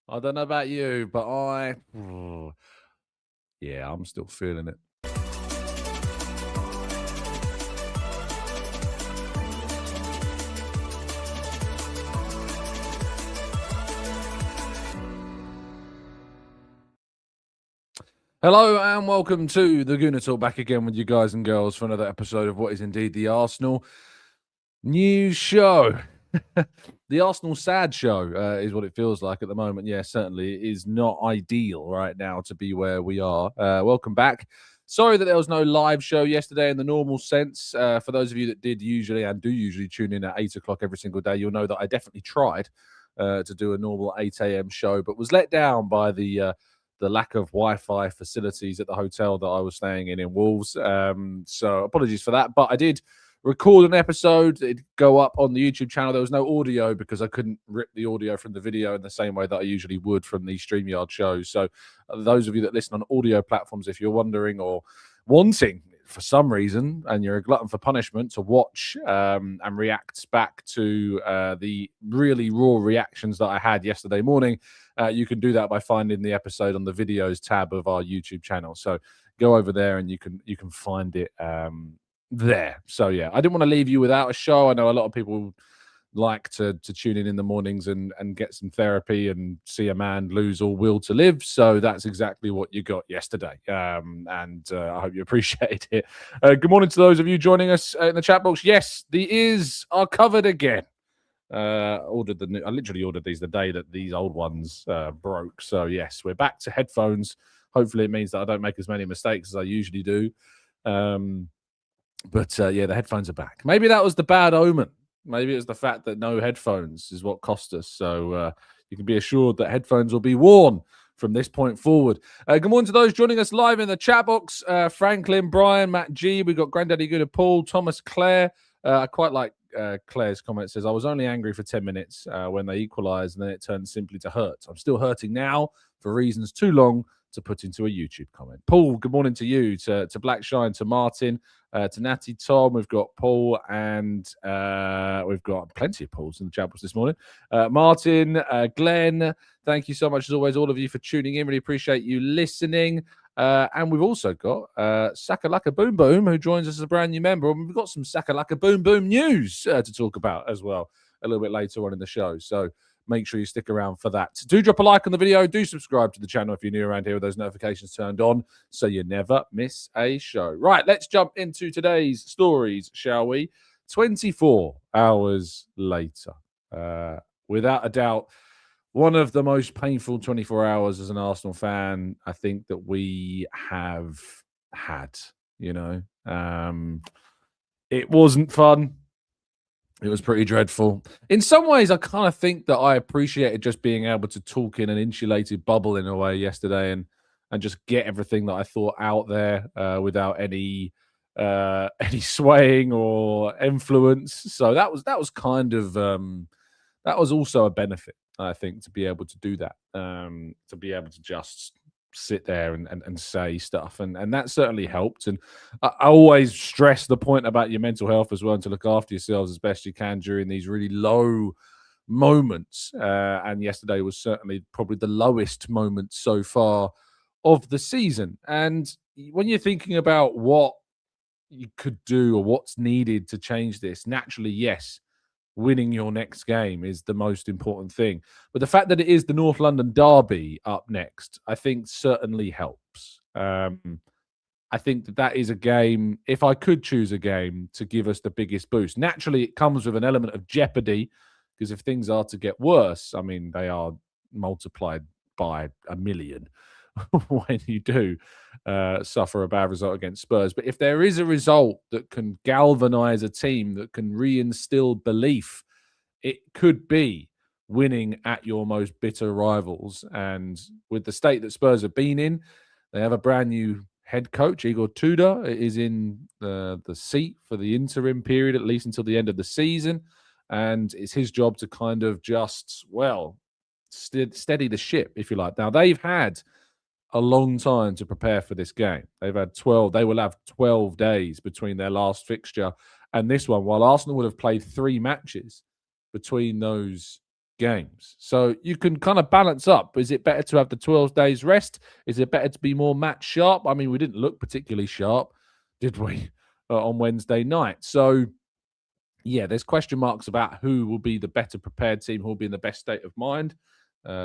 I don't know about you, but yeah, I'm still feeling it. Hello and welcome to the Gooner Talk, back again with you guys and girls for another episode of what is indeed the Arsenal news show. The Arsenal sad show is what it feels like at the moment. Yeah, certainly it is not ideal right now to be where we are. Welcome back. Sorry that there was no live show yesterday in the normal sense. For those of you that did usually and do usually tune in at 8 o'clock every single day, you'll know that I definitely tried to do a normal 8 a.m. show, but was let down by the lack of Wi-Fi facilities at the hotel that I was staying in Wolves. So apologies for that, but I did record an episode. It'd go up on the YouTube channel. There was no audio because I couldn't rip the audio from the video in the same way that I usually would from the StreamYard shows. So those of you that listen on audio platforms, if you're wondering or wanting for some reason, and you're a glutton for punishment, to watch and react back to the really raw reactions that I had yesterday morning, you can do that by finding the episode on the videos tab of our YouTube channel. So go over there and you can find it there. So yeah, I didn't want to leave you without a show. I know a lot of people like to tune in the mornings and get some therapy and see a man lose all will to live. So that's exactly what you got yesterday. And I hope you appreciate it. Good morning to those of you joining us in the chat box. Yes, the ears are covered again. I literally ordered these the day that these old ones broke. So yes, we're back to headphones. Hopefully it means that I don't make as many mistakes as I usually do. But yeah, the headphones are back. Maybe that was the bad omen. Maybe it was the fact that no headphones is what cost us. So you can be assured that headphones will be worn from this point forward. Good morning to those joining us live in the chat box. Franklin, Brian, Matt G. We've got Granddaddy Gooner Paul, Thomas, Claire. I quite like Claire's comment. It says, I was only angry for 10 minutes when they equalised and then it turned simply to hurt. I'm still hurting now for reasons too long to put into a YouTube comment. Paul, good morning to you, to Black Shine, to Martin, to Natty, Tom. We've got Paul and we've got plenty of Pauls in the chat box this morning. Martin, Glenn, thank you so much as always, all of you, for tuning in. Really appreciate you listening. And we've also got Sakalaka Boom Boom, who joins us as a brand new member. And we've got some Sakalaka Boom Boom news to talk about as well a little bit later on in the show. So make sure you stick around for that. Do drop a like on the video. Do subscribe to the channel if you're new around here with those notifications turned on so you never miss a show. Right, let's jump into today's stories, shall we? 24 hours later. Without a doubt, one of the most painful 24 hours as an Arsenal fan, I think, that we have had. It wasn't fun. It was pretty dreadful. In some ways, I kind of think that I appreciated just being able to talk in an insulated bubble in a way yesterday and just get everything that I thought out there without any swaying or influence. So that was kind of that was also a benefit, I think, to be able to do that, to be able to just sit there and say stuff, and that certainly helped. And I always stress the point about your mental health as well, and to look after yourselves as best you can during these really low moments. And yesterday was certainly probably the lowest moment so far of the season. And when you're thinking about what you could do or what's needed to change this, naturally, yes, winning your next game is the most important thing. But the fact that it is the North London derby up next, I think certainly helps. I think that is a game, if I could choose a game to give us the biggest boost. Naturally, it comes with an element of jeopardy because if things are to get worse, I mean, they are multiplied by a million when you do suffer a bad result against Spurs. But if there is a result that can galvanize a team, that can reinstill belief, it could be winning at your most bitter rivals. And with the state that Spurs have been in, they have a brand new head coach. Igor Tudor is in the seat for the interim period, at least until the end of the season. And it's his job to kind of just, steady the ship, if you like. Now, they've had a long time to prepare for this game. They will have 12 days between their last fixture and this one, while Arsenal would have played 3 matches between those games. So you can kind of balance up. Is it better to have the 12 days rest? Is it better to be more match sharp? I mean, we didn't look particularly sharp, did we, on Wednesday night? So, yeah, there's question marks about who will be the better prepared team, who will be in the best state of mind.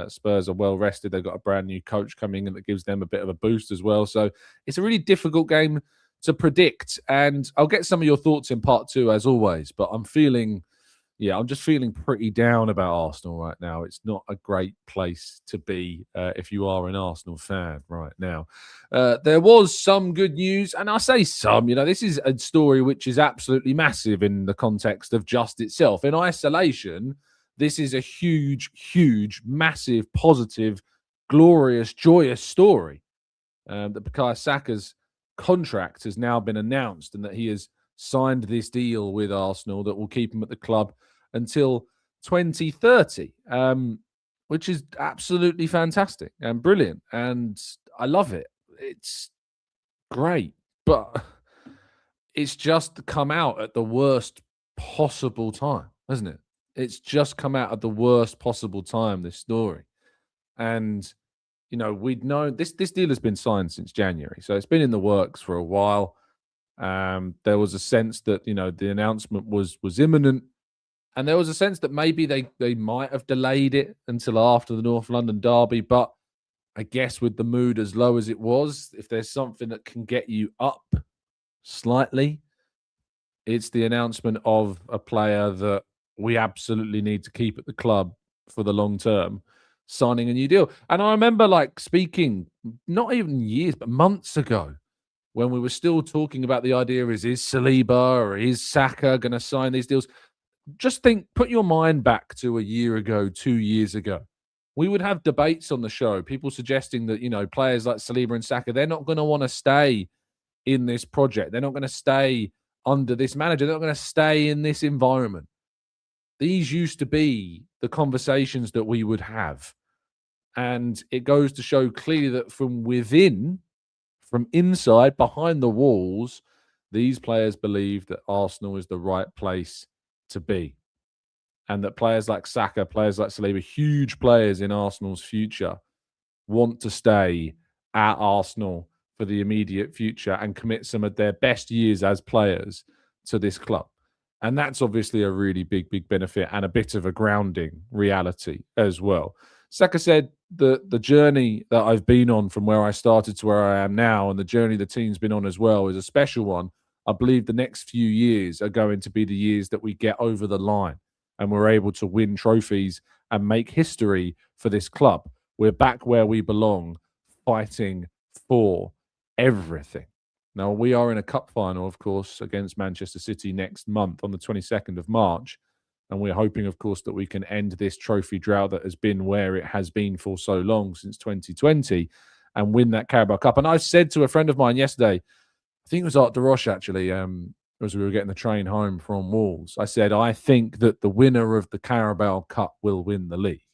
Spurs are well rested. They've got a brand new coach coming in that gives them a bit of a boost as well. So it's a really difficult game to predict. And I'll get some of your thoughts in part two, as always. But I'm just feeling pretty down about Arsenal right now. It's not a great place to be if you are an Arsenal fan right now. There was some good news, and I say some, this is a story which is absolutely massive in the context of just itself. In isolation, this is a huge, huge, massive, positive, glorious, joyous story. That Bukayo Saka's contract has now been announced and that he has signed this deal with Arsenal that will keep him at the club until 2030, which is absolutely fantastic and brilliant. And I love it. It's great. But it's just come out at the worst possible time, hasn't it? It's just come out at the worst possible time, this story. And, we'd known this deal has been signed since January. So it's been in the works for a while. There was a sense that, the announcement was imminent. And there was a sense that maybe they might have delayed it until after the North London derby. But I guess with the mood as low as it was, if there's something that can get you up slightly, it's the announcement of a player that we absolutely need to keep at the club for the long term, signing a new deal. And I remember speaking, not even years, but months ago, when we were still talking about the idea is Saliba or is Saka going to sign these deals? Just put your mind back to a year ago, 2 years ago. We would have debates on the show, people suggesting that, players like Saliba and Saka, they're not going to want to stay in this project. They're not going to stay under this manager. They're not going to stay in this environment. These used to be the conversations that we would have. And it goes to show clearly that from within, from inside, behind the walls, these players believe that Arsenal is the right place to be. And that players like Saka, players like Saliba, huge players in Arsenal's future, want to stay at Arsenal for the immediate future and commit some of their best years as players to this club. And that's obviously a really big, big benefit and a bit of a grounding reality as well. Saka said the journey that I've been on from where I started to where I am now, and the journey the team's been on as well, is a special one. I believe the next few years are going to be the years that we get over the line and we're able to win trophies and make history for this club. We're back where we belong, fighting for everything. Now, we are in a cup final, of course, against Manchester City next month on the 22nd of March. And we're hoping, of course, that we can end this trophy drought that has been where it has been for so long, since 2020, and win that Carabao Cup. And I said to a friend of mine yesterday, I think it was Art DeRoche actually, as we were getting the train home from Wolves, I said, I think that the winner of the Carabao Cup will win the league.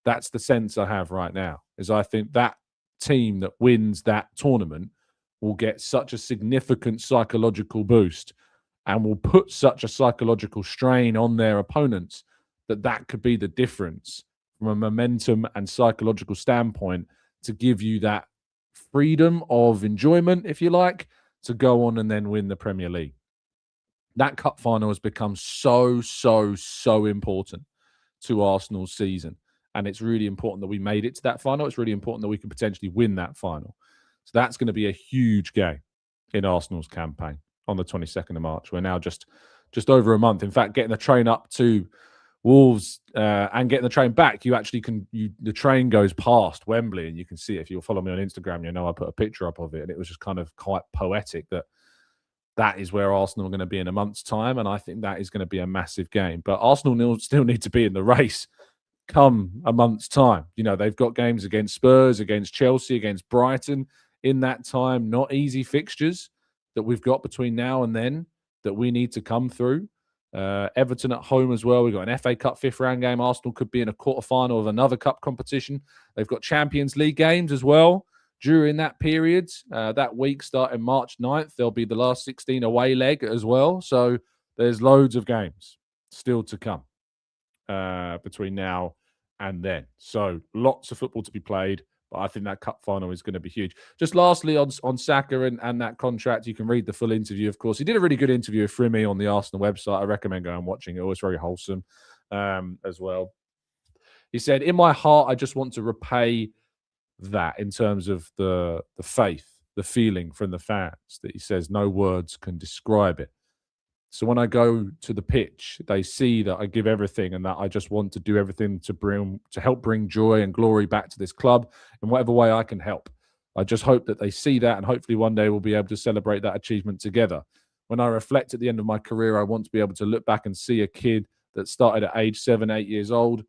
That's the sense I have right now, is I think that team that wins that tournament will get such a significant psychological boost and will put such a psychological strain on their opponents that could be the difference from a momentum and psychological standpoint to give you that freedom of enjoyment, if you like, to go on and then win the Premier League. That cup final has become so, so, so important to Arsenal's season. And it's really important that we made it to that final. It's really important that we can potentially win that final. So that's going to be a huge game in Arsenal's campaign on the 22nd of March. We're now just over a month. In fact, getting the train up to Wolves and getting the train back, the train goes past Wembley, and you can see it. If you'll follow me on Instagram, I put a picture up of it, and it was just kind of quite poetic that is where Arsenal are going to be in a month's time, and I think that is going to be a massive game. But Arsenal still need to be in the race come a month's time. They've got games against Spurs, against Chelsea, against Brighton in that time. Not easy fixtures that we've got between now and then that we need to come through. Everton at home as well. We've got an FA Cup fifth round game. Arsenal could be in a quarterfinal of another cup competition. They've got Champions League games as well during that period. That week starting March 9th, there'll be the last 16 away leg as well. So there's loads of games still to come. between now and then. So lots of football to be played, but I think that cup final is going to be huge. Just lastly on Saka and that contract, you can read the full interview, of course. He did a really good interview with Frimy on the Arsenal website. I recommend going and watching it. It was very wholesome as well. He said, in my heart, I just want to repay that in terms of the faith, the feeling from the fans, that he says no words can describe it. So when I go to the pitch, they see that I give everything and that I just want to do everything to help bring joy and glory back to this club in whatever way I can help. I just hope that they see that, and hopefully one day we'll be able to celebrate that achievement together. When I reflect at the end of my career, I want to be able to look back and see a kid that started at age 7, 8 years old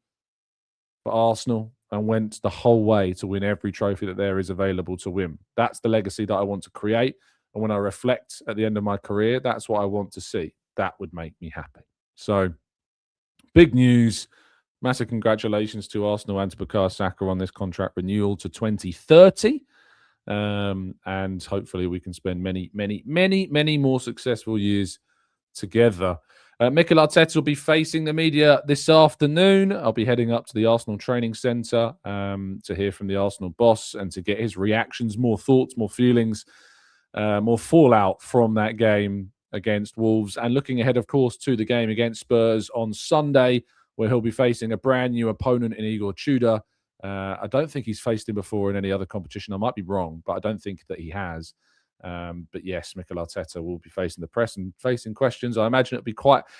for Arsenal and went the whole way to win every trophy that there is available to win. That's the legacy that I want to create. And when I reflect at the end of my career, that's what I want to see. That would make me happy. So, big news. Massive congratulations to Arsenal and to Bukayo Saka on this contract renewal to 2030. And hopefully we can spend many more successful years together. Mikel Arteta will be facing the media this afternoon. I'll be heading up to the Arsenal training centre to hear from the Arsenal boss and to get his reactions, more thoughts, more feelings, more fallout from that game against Wolves. And looking ahead, of course, to the game against Spurs on Sunday, where he'll be facing a brand new opponent in Igor Tudor. I don't think he's faced him before in any other competition. I might be wrong, but I don't think that he has. But yes, Mikel Arteta will be facing the press and facing questions. I imagine it'll be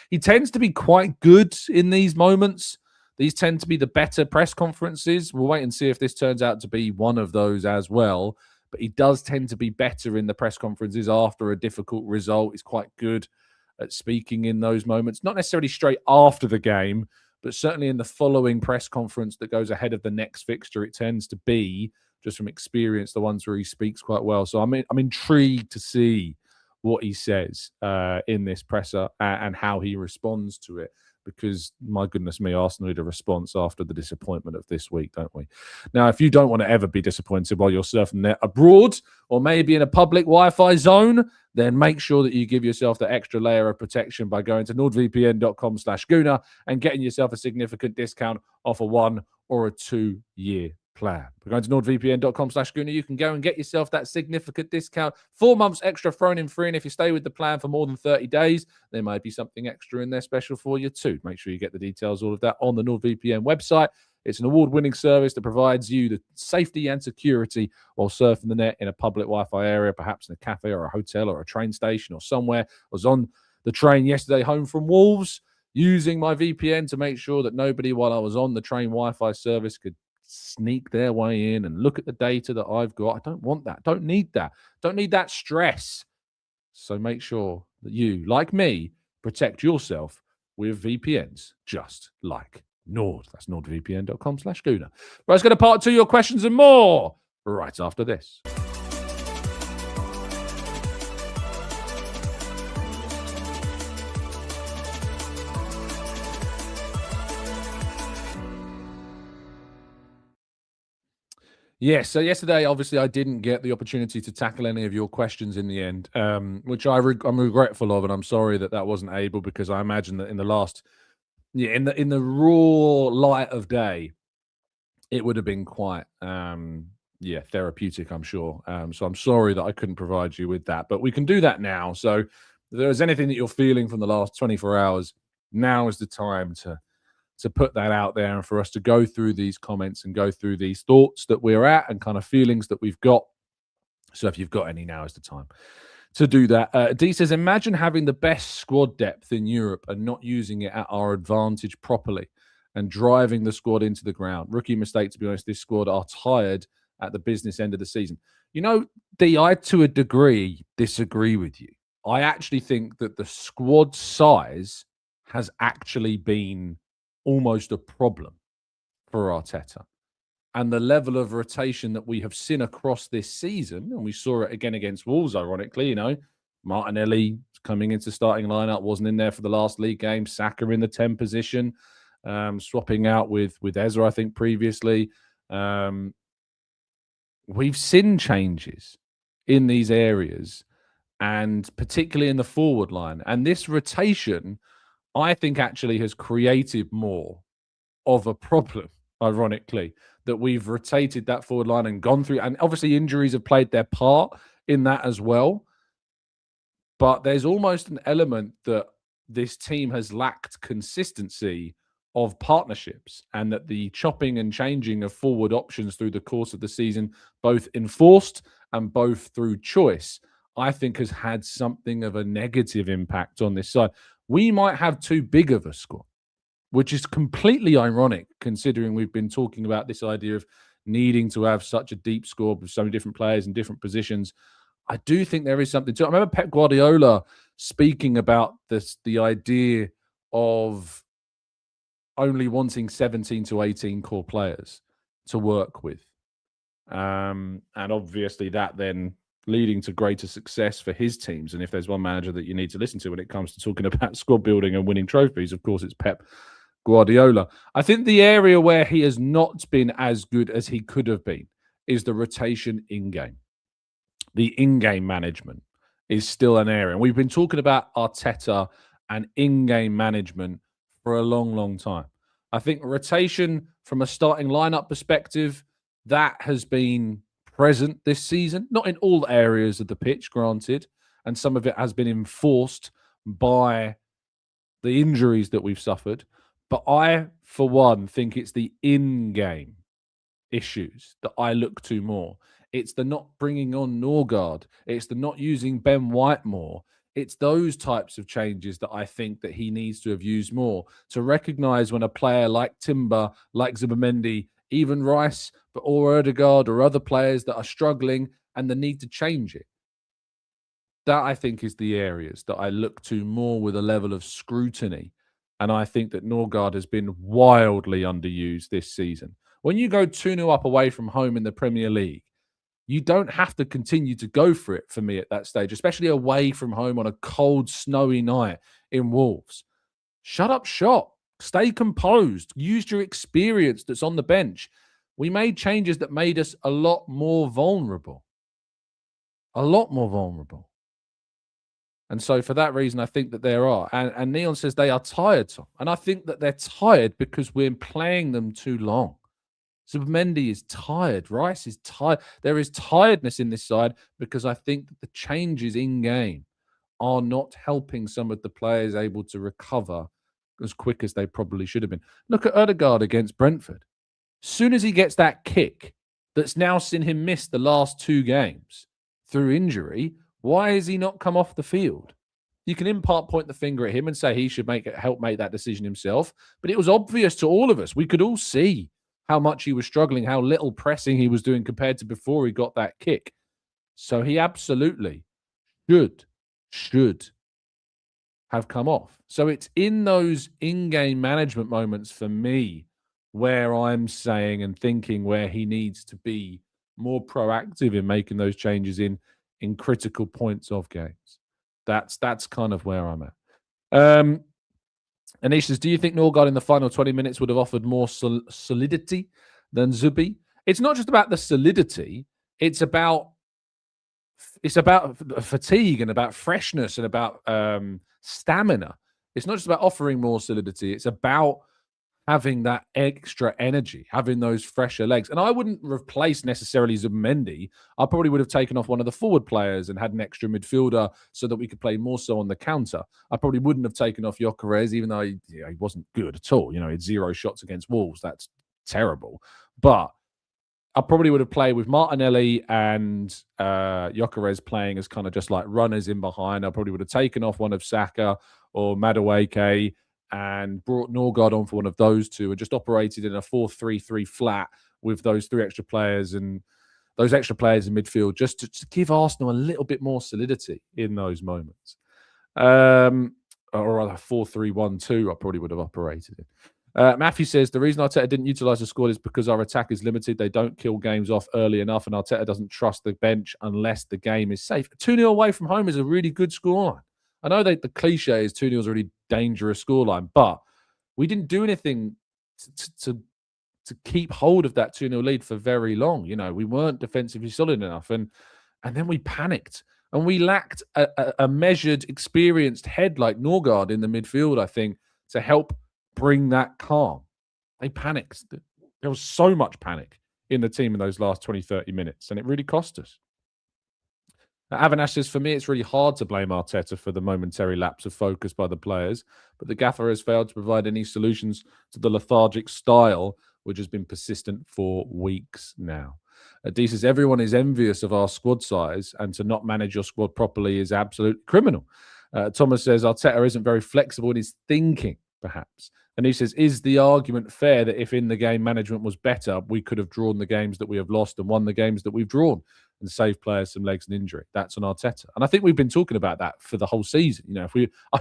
he tends to be quite good in these moments. These tend to be the better press conferences. We'll wait and see if this turns out to be one of those as well. But he does tend to be better in the press conferences after a difficult result. He's quite good at speaking in those moments. Not necessarily straight after the game, but certainly in the following press conference that goes ahead of the next fixture, it tends to be, just from experience, the ones where he speaks quite well. So I'm intrigued to see what he says in this presser and how he responds to it. Because, my goodness me, Arsenal need a response after the disappointment of this week, don't we? Now, if you don't want to ever be disappointed while you're surfing there abroad or maybe in a public Wi-Fi zone, then make sure that you give yourself the extra layer of protection by going to nordvpn.com/Gooner and getting yourself a significant discount off a 1 or a 2 year plan. By going to nordvpn.com/Gooner, you can go and get yourself that significant discount. 4 months extra thrown in free. And if you stay with the plan for more than 30 days, there might be something extra in there special for you too. Make sure you get the details, all of that, on the NordVPN website. It's an award-winning service that provides you the safety and security while surfing the net in a public Wi-Fi area, perhaps in a cafe or a hotel or a train station or somewhere. I was on the train yesterday home from Wolves using my VPN to make sure that nobody, while I was on the train Wi-Fi service, could sneak their way in and look at the data that I've got. I don't want that. Don't need that. Don't need that stress. So make sure that you, like me, protect yourself with VPNs, just like Nord. That's nordvpn.com/Gooner. Right, let's go to part 2, your questions and more, right after this. Yes, so yesterday, obviously, I didn't get the opportunity to tackle any of your questions in the end, which I'm regretful of, and I'm sorry that wasn't able, because I imagine that in the last, in the raw light of day, it would have been quite, therapeutic, I'm sure. So I'm sorry that I couldn't provide you with that, but we can do that now. So if there's anything that you're feeling from the last 24 hours, now is the time to put that out there and for us to go through these comments and go through these thoughts that we're at and kind of feelings that we've got. So if you've got any, now is the time to do that. D says, imagine having the best squad depth in Europe and not using it at our advantage properly and driving the squad into the ground. Rookie mistake, to be honest. This squad are tired at the business end of the season. You know, D, I, to a degree, disagree with you. I actually think that the squad size has actually been almost a problem for Arteta. And the level of rotation that we have seen across this season, and we saw it again against Wolves, ironically, Martinelli coming into starting lineup, wasn't in there for the last league game. Saka in the 10 position, swapping out with Ezra, I think, previously. We've seen changes in these areas, and particularly in the forward line. And this rotation, I think, actually has created more of a problem, ironically, that we've rotated that forward line and gone through. And obviously injuries have played their part in that as well. But there's almost an element that this team has lacked consistency of partnerships, and that the chopping and changing of forward options through the course of the season, both enforced and both through choice, I think has had something of a negative impact on this side. We might have too big of a squad, which is completely ironic considering we've been talking about this idea of needing to have such a deep squad with so many different players in different positions. I do think there is something to it. I remember Pep Guardiola speaking about the idea of only wanting 17 to 18 core players to work with. And obviously that then leading to greater success for his teams. And if there's one manager that you need to listen to when it comes to talking about squad building and winning trophies, of course, it's Pep Guardiola. I think the area where he has not been as good as he could have been is the rotation in-game. The in-game management is still an area. And we've been talking about Arteta and in-game management for a long, long time. I think rotation from a starting lineup perspective, that has been present this season, not in all areas of the pitch, granted, and some of it has been enforced by the injuries that we've suffered. But I, for one, think it's the in-game issues that I look to more. It's the not bringing on Norgard. It's the not using Ben White more. It's those types of changes that I think that he needs to have used more to recognise when a player like Timber, like Zubimendi, even Rice, or Ødegaard or other players that are struggling and the need to change it. That, I think, is the areas that I look to more with a level of scrutiny. And I think that Norgard has been wildly underused this season. When you go 2-0 up away from home in the Premier League, you don't have to continue to go for it for me at that stage, especially away from home on a cold, snowy night in Wolves. Shut up shop. Stay composed. Use your experience that's on the bench. We made changes that made us a lot more vulnerable. A lot more vulnerable. And so for that reason, I think that there are. And Neon says they are tired, Tom. And I think that they're tired because we're playing them too long. Zubimendi is tired. Rice is tired. There is tiredness in this side because I think that the changes in game are not helping some of the players able to recover as quick as they probably should have been. Look at Ødegaard against Brentford. Soon as he gets that kick that's now seen him miss the last 2 games through injury, why has he not come off the field? You can in part point the finger at him and say he should help make that decision himself. But it was obvious to all of us. We could all see how much he was struggling, how little pressing he was doing compared to before he got that kick. So he absolutely should have come off. So it's in those in-game management moments for me where I'm saying and thinking where he needs to be more proactive in making those changes in critical points of games. That's kind of where I'm at. Anish says, do you think Norgard in the final 20 minutes would have offered more solidity than Zubi? It's not just about the solidity. It's about fatigue and about freshness and about stamina. It's not just about offering more solidity. It's about having that extra energy, having those fresher legs. And I wouldn't replace necessarily Zubimendi. I probably would have taken off one of the forward players and had an extra midfielder so that we could play more so on the counter. I probably wouldn't have taken off Gyökeres, even though he wasn't good at all. He had 0 shots against Wolves. That's terrible. But I probably would have played with Martinelli and Gyökeres playing as kind of just like runners in behind. I probably would have taken off one of Saka or Madueke and brought Norgard on for one of those two and just operated in a 4-3-3 flat with those 3 extra players and those extra players in midfield just to give Arsenal a little bit more solidity in those moments. Or rather 4-3-1-2 I probably would have operated in. Matthew says, the reason Arteta didn't utilise the squad is because our attack is limited. They don't kill games off early enough and Arteta doesn't trust the bench unless the game is safe. 2-0 away from home is a really good scoreline. I know that the cliche is 2-0 is a really dangerous scoreline, but we didn't do anything to keep hold of that 2-0 lead for very long. We weren't defensively solid enough. And then we panicked. And we lacked a measured, experienced head like Norgard in the midfield, I think, to help bring that calm. They panicked. There was so much panic in the team in those last 20, 30 minutes, and it really cost us. Avinash says, for me, it's really hard to blame Arteta for the momentary lapse of focus by the players, but the gaffer has failed to provide any solutions to the lethargic style, which has been persistent for weeks now. D says, everyone is envious of our squad size, and to not manage your squad properly is absolute criminal. Thomas says, Arteta isn't very flexible in his thinking, perhaps. And he says, is the argument fair that if in the game management was better, we could have drawn the games that we have lost and won the games that we've drawn and save players some legs and injury? That's on Arteta. And I think we've been talking about that for the whole season. You know,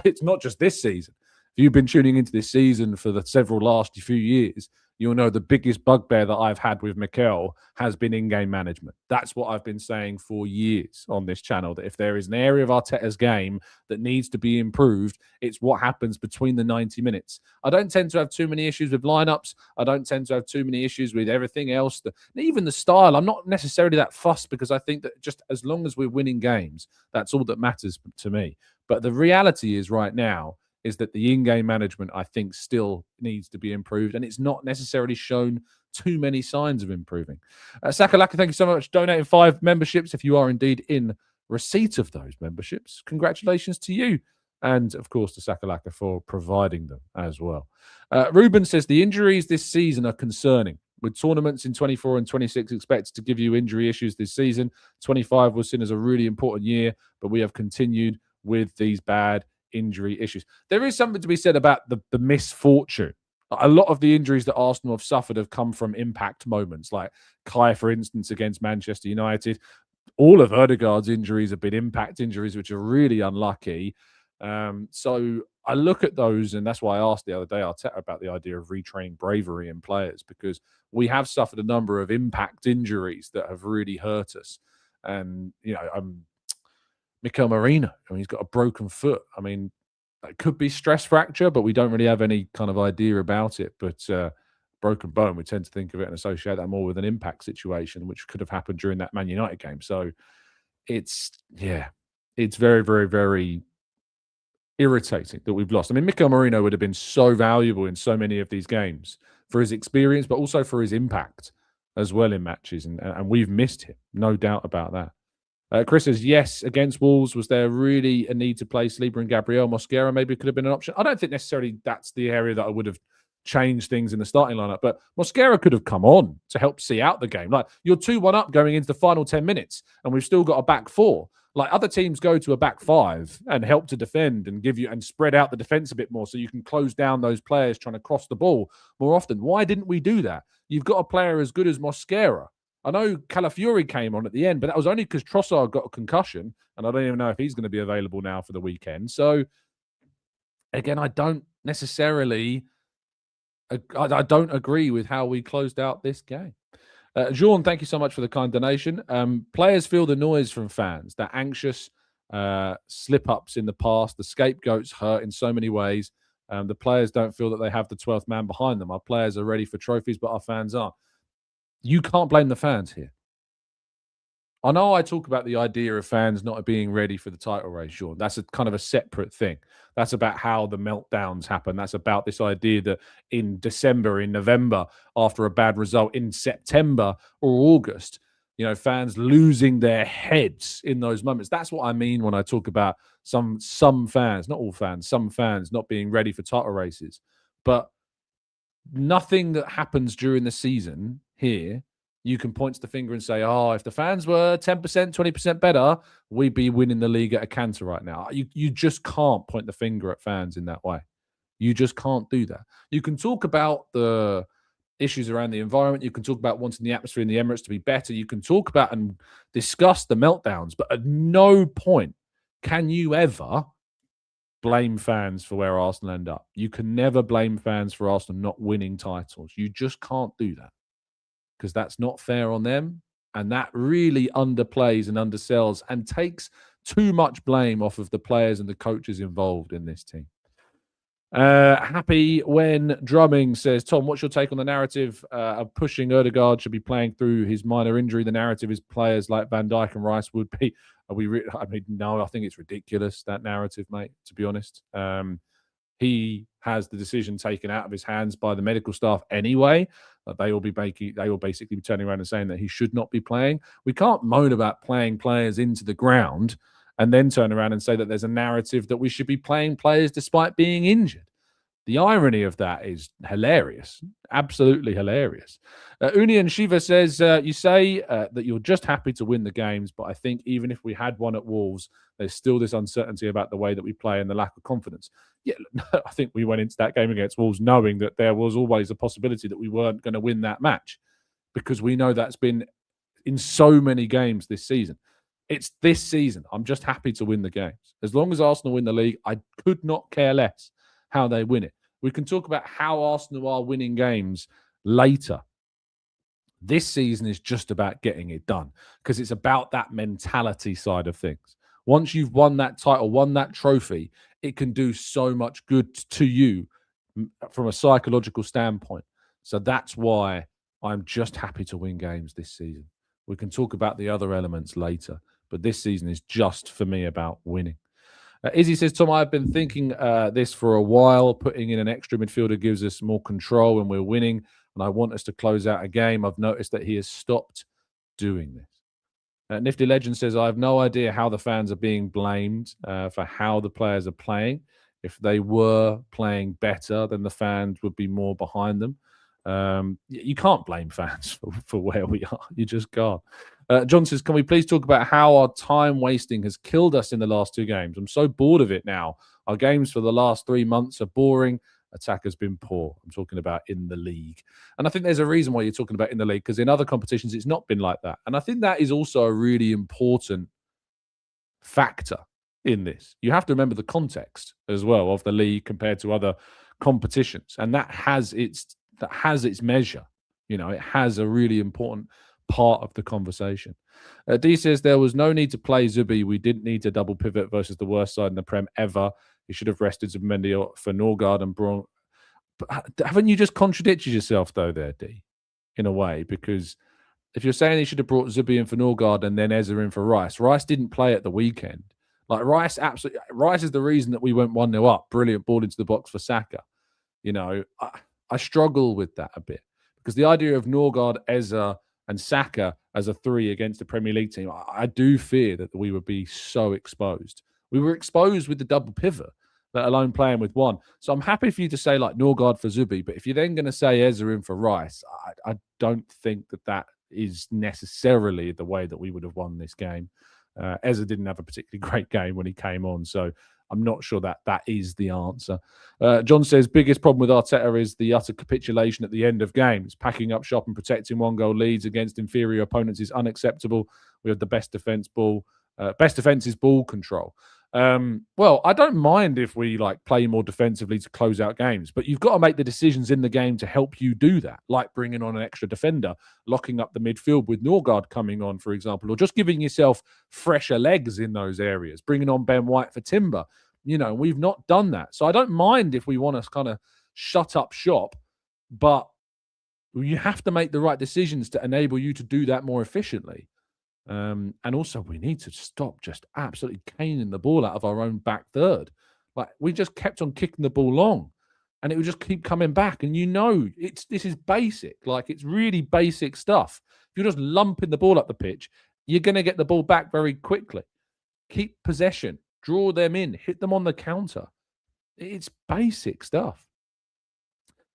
it's not just this season. If you've been tuning into this season for the several last few years, you'll know the biggest bugbear that I've had with Mikel has been in-game management. That's what I've been saying for years on this channel, that if there is an area of Arteta's game that needs to be improved, it's what happens between the 90 minutes. I don't tend to have too many issues with lineups. I don't tend to have too many issues with everything else. Even the style, I'm not necessarily that fussed, because I think that just as long as we're winning games, that's all that matters to me. But the reality is right now, is that the in-game management, I think, still needs to be improved, and it's not necessarily shown too many signs of improving. Sakalaka, thank you so much for donating 5 memberships. If you are indeed in receipt of those memberships, congratulations to you. And, of course, to Sakalaka for providing them as well. Ruben says, the injuries this season are concerning. With tournaments in 24 and 26 expected to give you injury issues this season, 25 was seen as a really important year, but we have continued with these bad injury issues. There is something to be said about the misfortune. A lot of the injuries that Arsenal have suffered have come from impact moments, like Kai, for instance, against Manchester United. All of Ødegaard's injuries have been impact injuries, which are really unlucky. So I look at those, and that's why I asked the other day Arteta about the idea of retraining bravery in players, because we have suffered a number of impact injuries that have really hurt us. And, you know, Mikel Marino, I mean, he's got a broken foot. I mean, it could be stress fracture, but we don't really have any kind of idea about it. But broken bone, we tend to think of it and associate that more with an impact situation, which could have happened during that Man United game. So it's very, very, very irritating that we've lost. I mean, Mikel Marino would have been so valuable in so many of these games for his experience, but also for his impact as well in matches. And we've missed him, no doubt about that. Chris says, yes, against Wolves, was there really a need to play Saliba and Gabriel? Mosquera maybe could have been an option. I don't think necessarily that's the area that I would have changed things in the starting lineup, but Mosquera could have come on to help see out the game. Like, you're 2-1 up going into the final 10 minutes, and we've still got a back 4. Like, other teams go to a back 5 and help to defend and give you and spread out the defense a bit more so you can close down those players trying to cross the ball more often. Why didn't we do that? You've got a player as good as Mosquera. I know Calafiori came on at the end, but that was only because Trossard got a concussion, and I don't even know if he's going to be available now for the weekend. So, again, I don't necessarily, I don't agree with how we closed out this game. Jean, thank you so much for the kind donation. Players feel the noise from fans. They're anxious, slip-ups in the past. The scapegoats hurt in so many ways. The players don't feel that they have the 12th man behind them. Our players are ready for trophies, but our fans aren't. You can't blame the fans here. I know I talk about the idea of fans not being ready for the title race, Sean. That's a kind of a separate thing. That's about how the meltdowns happen. That's about this idea that in December, in November, after a bad result, in September or August, you know, fans losing their heads in those moments. That's what I mean when I talk about some fans, not all fans, some fans not being ready for title races. But nothing that happens during the season here, you can point to the finger and say, oh, if the fans were 10%, 20% better, we'd be winning the league at a canter right now. You just can't point the finger at fans in that way. You just can't do that. You can talk about the issues around the environment. You can talk about wanting the atmosphere in the Emirates to be better. You can talk about and discuss the meltdowns, but at no point can you ever blame fans for where Arsenal end up. You can never blame fans for Arsenal not winning titles. You just can't do that, because that's not fair on them. And that really underplays and undersells and takes too much blame off of the players and the coaches involved in this team. Happy when drumming says, Tom, what's your take on the narrative of pushing Ødegaard should be playing through his minor injury? The narrative is players like Van Dijk and Rice would be. No, I think it's ridiculous, that narrative, mate, to be honest. he has the decision taken out of his hands by the medical staff anyway. They will basically be turning around and saying that he should not be playing. We can't moan about playing players into the ground and then turn around and say that there's a narrative that we should be playing players despite being injured. The irony of that is hilarious, absolutely hilarious. Union Shiva says, you say that you're just happy to win the games, but I think even if we had one at Wolves, there's still this uncertainty about the way that we play and the lack of confidence. Yeah, I think we went into that game against Wolves knowing that there was always a possibility that we weren't going to win that match, because we know that's been in so many games this season. It's this season. I'm just happy to win the games. As long as Arsenal win the league, I could not care less how they win it. We can talk about how Arsenal are winning games later. This season is just about getting it done, because it's about that mentality side of things. Once you've won that title, won that trophy, it can do so much good to you from a psychological standpoint. So that's why I'm just happy to win games this season. We can talk about the other elements later, but this season is just, for me, about winning. Izzy says, Tom, I've been thinking this for a while. Putting in an extra midfielder gives us more control when we're winning, and I want us to close out a game. I've noticed that he has stopped doing this. Nifty Legend says, I have no idea how the fans are being blamed for how the players are playing. If they were playing better, then the fans would be more behind them. You can't blame fans for where we are. You just can't. John says, can we please talk about how our time wasting has killed us in the last 2 games? I'm so bored of it now. Our games for the last 3 months are boring. Attack has been poor. I'm talking about in the league. And I think there's a reason why you're talking about in the league, because in other competitions, it's not been like that. And I think that is also a really important factor in this. You have to remember the context as well of the league compared to other competitions. And that has its measure. You know, it has a really important part of the conversation. D says there was no need to play Zubi. We didn't need to double pivot versus the worst side in the Prem ever. He should have rested Zubimendi for Norgard and Braun. But haven't you just contradicted yourself though there, D, in a way? Because if you're saying he should have brought Zubi in for Norgard and then Eza in for Rice, Rice didn't play at the weekend. Like Rice is the reason that we went 1-0 up. Brilliant ball into the box for Saka. You know, I struggle with that a bit, because the idea of Norgard, Eza, and Saka as a 3 against the Premier League team, I do fear that we would be so exposed. We were exposed with the double pivot, let alone playing with 1. So I'm happy for you to say like Norgard for Zubi, but if you're then going to say Eza in for Rice, I don't think that is necessarily the way that we would have won this game. Eza didn't have a particularly great game when he came on, so I'm not sure that is the answer. John says, biggest problem with Arteta is the utter capitulation at the end of games. Packing up shop and protecting 1-goal leads against inferior opponents is unacceptable. We have the best defense is ball control. Well, I don't mind if we play more defensively to close out games, but you've got to make the decisions in the game to help you do that, like bringing on an extra defender, locking up the midfield with Norgard coming on, for example, or just giving yourself fresher legs in those areas, bringing on Ben White for Timber. You know, we've not done that. So I don't mind if we want to kind of shut up shop, but you have to make the right decisions to enable you to do that more efficiently. And also, we need to stop just absolutely caning the ball out of our own back third. Like, we just kept on kicking the ball long, and it would just keep coming back. And this is basic. Like, it's really basic stuff. If you're just lumping the ball up the pitch, you're going to get the ball back very quickly. Keep possession, draw them in, hit them on the counter. It's basic stuff.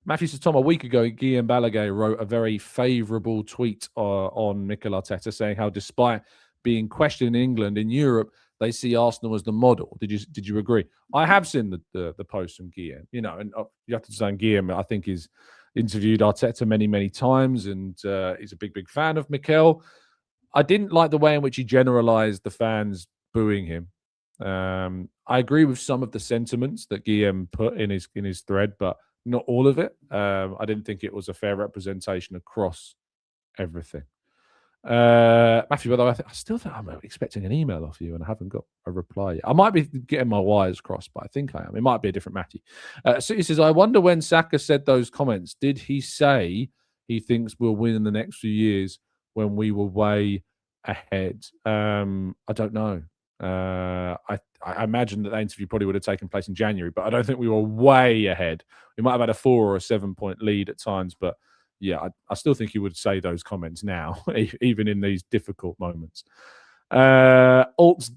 Matthew says, Tom, a week ago, Guillaume Balaguer wrote a very favourable tweet on Mikel Arteta, saying how despite being questioned in England, in Europe, they see Arsenal as the model. Did you agree? I have seen the post from Guillaume, you know, and you have to say Guillaume, I think, he's interviewed Arteta many, many times, and he's a big, big fan of Mikel. I didn't like the way in which he generalised the fans booing him. I agree with some of the sentiments that Guillaume put in his thread, but not all of it. I didn't think it was a fair representation across everything. Matthew, by the way, I still think I'm expecting an email off you, and I haven't got a reply yet. I might be getting my wires crossed, but I think I am. It might be a different Matthew. So he says, I wonder when Saka said those comments, did he say he thinks we'll win in the next few years when we were way ahead? I don't know. I imagine that interview probably would have taken place in January, but I don't think we were way ahead. We might have had a 4 or a 7-point lead at times, but yeah, I still think he would say those comments now, even in these difficult moments. Alt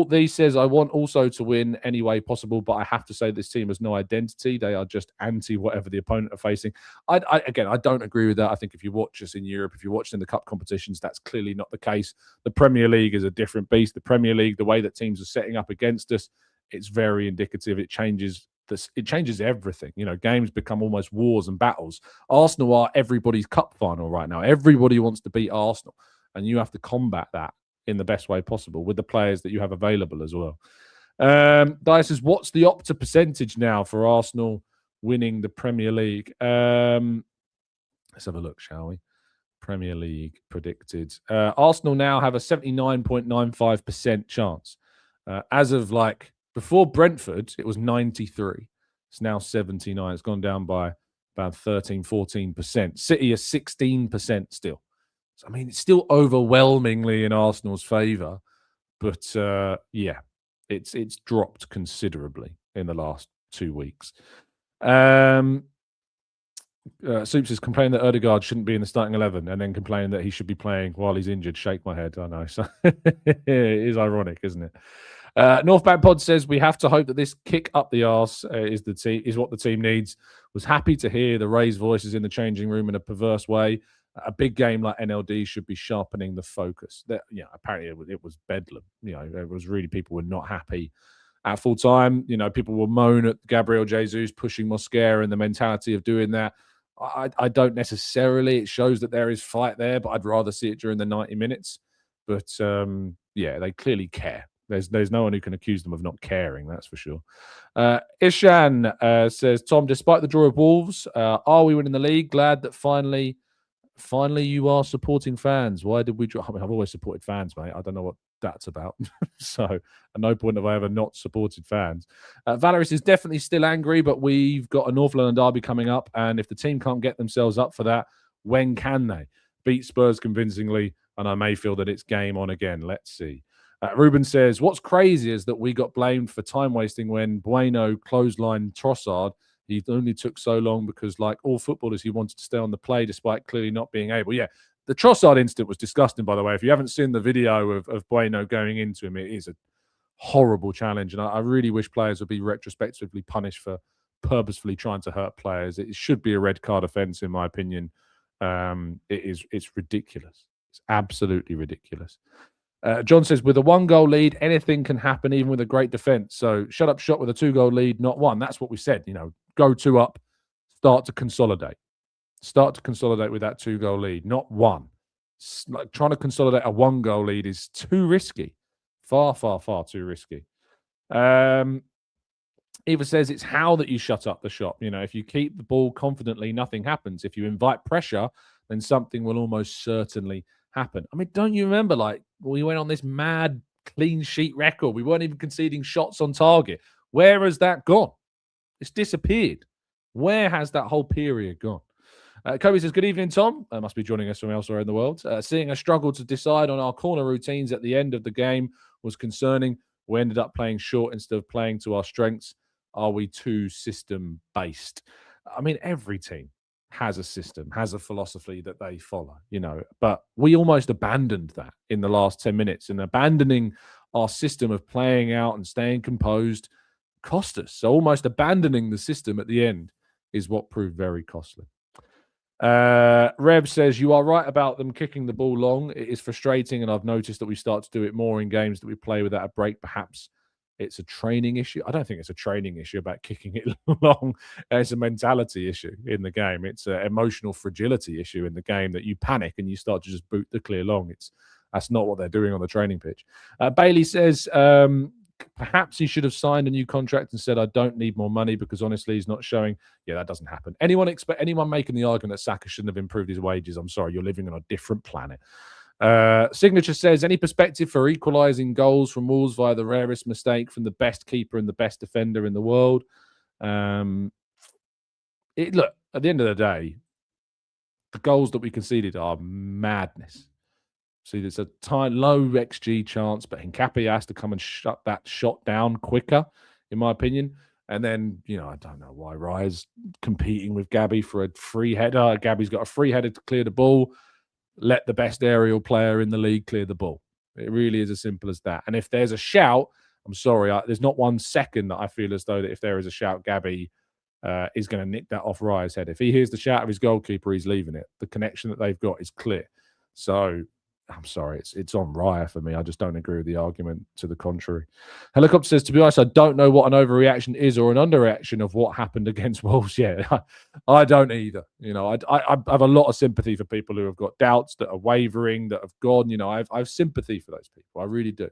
D says, I want also to win any way possible, but I have to say this team has no identity. They are just anti whatever the opponent are facing. Again, I don't agree with that. I think if you watch us in Europe, if you watch in the cup competitions, that's clearly not the case. The Premier League is a different beast. The Premier League, the way that teams are setting up against us, it's very indicative. It changes everything. Games become almost wars and battles. Arsenal are everybody's cup final right now. Everybody wants to beat Arsenal, and you have to combat that in the best way possible with the players that you have available as well. Dice says, what's the Opta percentage now for Arsenal winning the Premier League? Let's have a look, shall we? Premier League predicted. Arsenal now have a 79.95% chance. As of before Brentford, it was 93. It's now 79. It's gone down by about 13, 14%. City is 16% still. So, it's still overwhelmingly in Arsenal's favour, but it's dropped considerably in the last 2 weeks. Soups is complaining that Ødegaard shouldn't be in the starting 11 and then complaining that he should be playing while he's injured. Shake my head. I know. So it is ironic, isn't it? Northbound Pod says we have to hope that this kick up the arse is what the team needs. Was happy to hear the raised voices in the changing room in a perverse way. A big game like NLD should be sharpening the focus. Apparently it was bedlam. It was really, people were not happy at full time. People will moan at Gabriel Jesus pushing Mosquera and the mentality of doing that. I don't necessarily. It shows that there is fight there, but I'd rather see it during the 90 minutes. But they clearly care. There's no one who can accuse them of not caring, that's for sure. Ishan says, Tom, despite the draw of Wolves, are we winning the league? Glad that finally you are supporting fans. Why did we draw? I've always supported fans, mate. I don't know what that's about. So at no point have I ever not supported fans. Valeris is definitely still angry, but we've got a North London derby coming up, and if the team can't get themselves up for that, when can they? Beat Spurs convincingly, and I may feel that it's game on again. Let's see. Ruben says, what's crazy is that we got blamed for time wasting when Bueno clotheslined Trossard. He only took so long because, like all footballers, he wanted to stay on the play despite clearly not being able. Yeah, the Trossard incident was disgusting, by the way. If you haven't seen the video of Bueno going into him, it is a horrible challenge. And I really wish players would be retrospectively punished for purposefully trying to hurt players. It should be a red card offence, in my opinion. It's ridiculous. It's absolutely ridiculous. John says, with a 1-goal lead, anything can happen, even with a great defence. So shut up shop with a 2-goal lead, not one. That's what we said. Go 2 up, start to consolidate. Start to consolidate with that 2-goal lead, not one. Trying to consolidate a 1-goal lead is too risky. Far, far, far too risky. Eva says it's how that you shut up the shop. If you keep the ball confidently, nothing happens. If you invite pressure, then something will almost certainly happen. Don't you remember, we went on this mad clean sheet record. We weren't even conceding shots on target. Where has that gone? It's disappeared. Where has that whole period gone? Kobe says, good evening, Tom. Must be joining us from elsewhere in the world. Seeing a struggle to decide on our corner routines at the end of the game was concerning. We ended up playing short instead of playing to our strengths. Are we too system-based? Every team has a system, has a philosophy that they follow, but we almost abandoned that in the last 10 minutes, and abandoning our system of playing out and staying composed cost us. So almost abandoning the system at the end is what proved very costly. Reb says, you are right about them kicking the ball long. It is frustrating, and I've noticed that we start to do it more in games that we play without a break. Perhaps it's a training issue. I don't think it's a training issue about kicking it long. It's a mentality issue in the game. It's an emotional fragility issue in the game that you panic and you start to just boot the clear long. That's not what they're doing on the training pitch. Bailey says, perhaps he should have signed a new contract and said, I don't need more money, because honestly, he's not showing. Yeah, that doesn't happen. Anyone making the argument that Saka shouldn't have improved his wages? I'm sorry, you're living on a different planet. Signature says, any perspective for equalising goals from Wolves via the rarest mistake from the best keeper and the best defender in the world? Look, at the end of the day, the goals that we conceded are madness. See, there's a low XG chance, but Hincapié has to come and shut that shot down quicker, in my opinion. And then, I don't know why Raya's competing with Gabby for a free header. Gabby's got a free header to clear the ball. Let the best aerial player in the league clear the ball. It really is as simple as that. And if there's a shout, I'm sorry, there's not 1 second that I feel as though that if there is a shout, Gabby is going to nick that off Raya's head. If he hears the shout of his goalkeeper, he's leaving it. The connection that they've got is clear. So I'm sorry, it's on Raya for me. I just don't agree with the argument to the contrary. Helicopter says, to be honest, I don't know what an overreaction is or an underreaction of what happened against Wolves. Yeah, I don't either. I have a lot of sympathy for people who have got doubts, that are wavering, that have gone. I have sympathy for those people. I really do.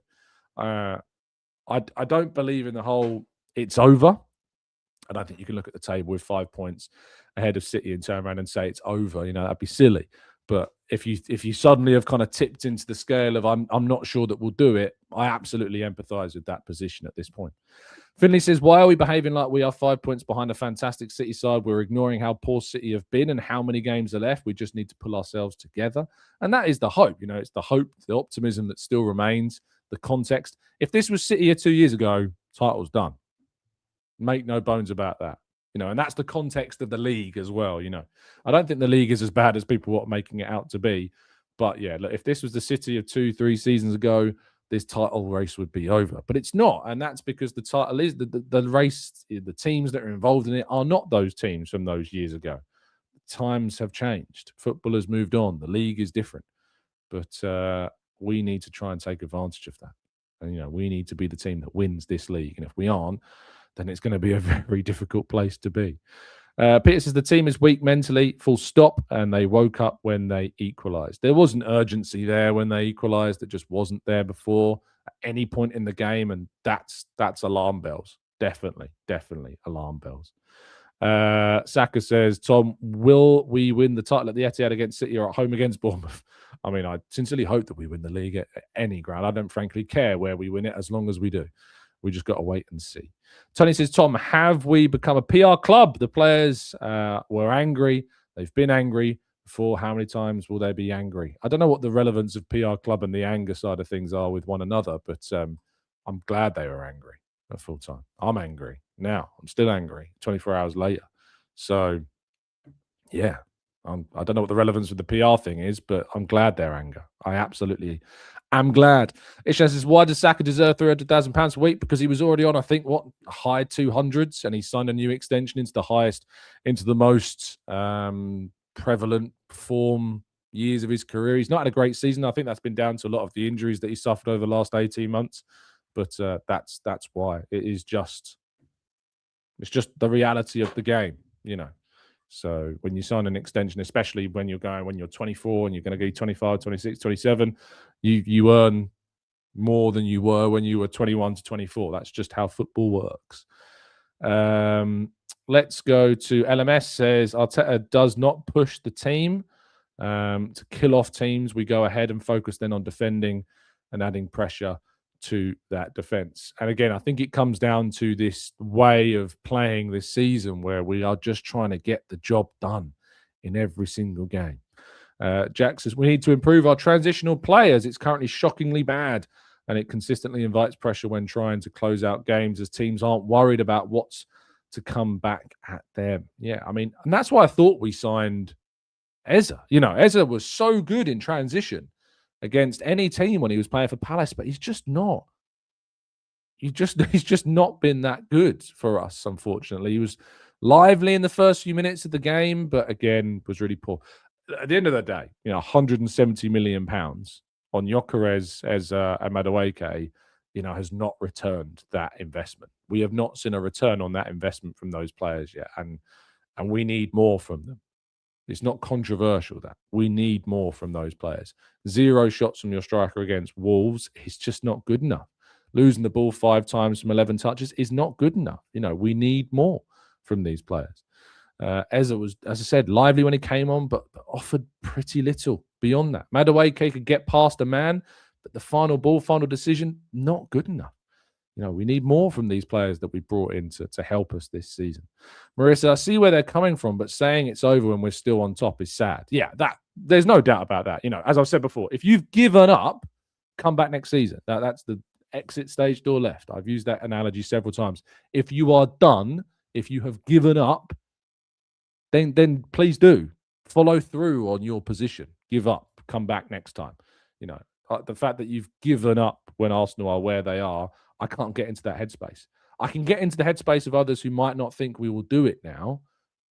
I don't believe in the whole it's over. I don't think you can look at the table with 5 points ahead of City and turn around and say it's over. That'd be silly. But if you suddenly have kind of tipped into the scale of I'm not sure that we'll do it, I absolutely empathise with that position at this point. Finley says, why are we behaving like we are 5 points behind a fantastic City side? We're ignoring how poor City have been and how many games are left. We just need to pull ourselves together. And that is the hope. It's the hope, the optimism that still remains, the context. If this was City 2 years ago, title's done. Make no bones about that. And that's the context of the league as well. I don't think the league is as bad as people are making it out to be. But yeah, look, if this was the City of 2-3 seasons ago, this title race would be over. But it's not. And that's because the title is the race, the teams that are involved in it are not those teams from those years ago. Times have changed. Football has moved on. The league is different. But we need to try and take advantage of that. And, we need to be the team that wins this league. And if we aren't, then it's going to be a very difficult place to be. Peter says the team is weak mentally, full stop, and they woke up when they equalised. There was an urgency there when they equalised that just wasn't there before at any point in the game, and that's alarm bells. Definitely alarm bells. Saka says, Tom, will we win the title at the Etihad against City or at home against Bournemouth? I mean, I sincerely hope that we win the league at any ground. I don't frankly care where we win it as long as we do. We just got to wait and see. Tony says, Tom, have we become a PR club? The players were angry. They've been angry before. How many times will they be angry? I don't know what the relevance of PR club and the anger side of things are with one another, but I'm glad they were angry at full time. I'm angry now. I'm still angry 24 hours later. So, yeah, I don't know what the relevance with the PR thing is, but I'm glad they're angry. I absolutely am glad. Isham says, why does Saka deserve £300,000 a week? Because he was already on, I think, high 200s, and he signed a new extension into the most prevalent form years of his career. He's not had a great season. I think that's been down to a lot of the injuries that he suffered over the last 18 months. But that's why. It's just the reality of the game, So when you sign an extension, especially when you're 24 and you're going to get 25, 26, 27, you earn more than you were when you were 21 to 24. That's just how football works. Let's go to LMS. Says Arteta does not push the team to kill off teams. We go ahead and focus then on defending and adding pressure to that defense. And again, I think it comes down to this way of playing this season where we are just trying to get the job done in every single game. Jack says, we need to improve our transitional players. It's currently shockingly bad, and it consistently invites pressure when trying to close out games as teams aren't worried about what's to come back at them. Yeah, I mean, and that's why I thought we signed Eze. Eze was so good in transition against any team when he was playing for Palace, but he's just not. He's just not been that good for us, unfortunately. He was lively in the first few minutes of the game, but again, was really poor. At the end of the day, £170 million on Gyökeres as Madueke, has not returned that investment. We have not seen a return on that investment from those players yet, and we need more from them. It's not controversial that we need more from those players. 0 shots from your striker against Wolves is just not good enough. Losing the ball 5 times from 11 touches is not good enough. We need more from these players. Eze was, as I said, lively when he came on, but offered pretty little beyond that. Madueke could get past a man, but the final ball, final decision, not good enough. We need more from these players that we brought in to help us this season. Marissa, I see where they're coming from, but saying it's over when we're still on top is sad. Yeah, There's no doubt about that. As I've said before, if you've given up, come back next season. That's the exit stage door left. I've used that analogy several times. If you are done, if you have given up, then please do follow through on your position. Give up, come back next time. The fact that you've given up when Arsenal are where they are, I can't get into that headspace. I can get into the headspace of others who might not think we will do it now.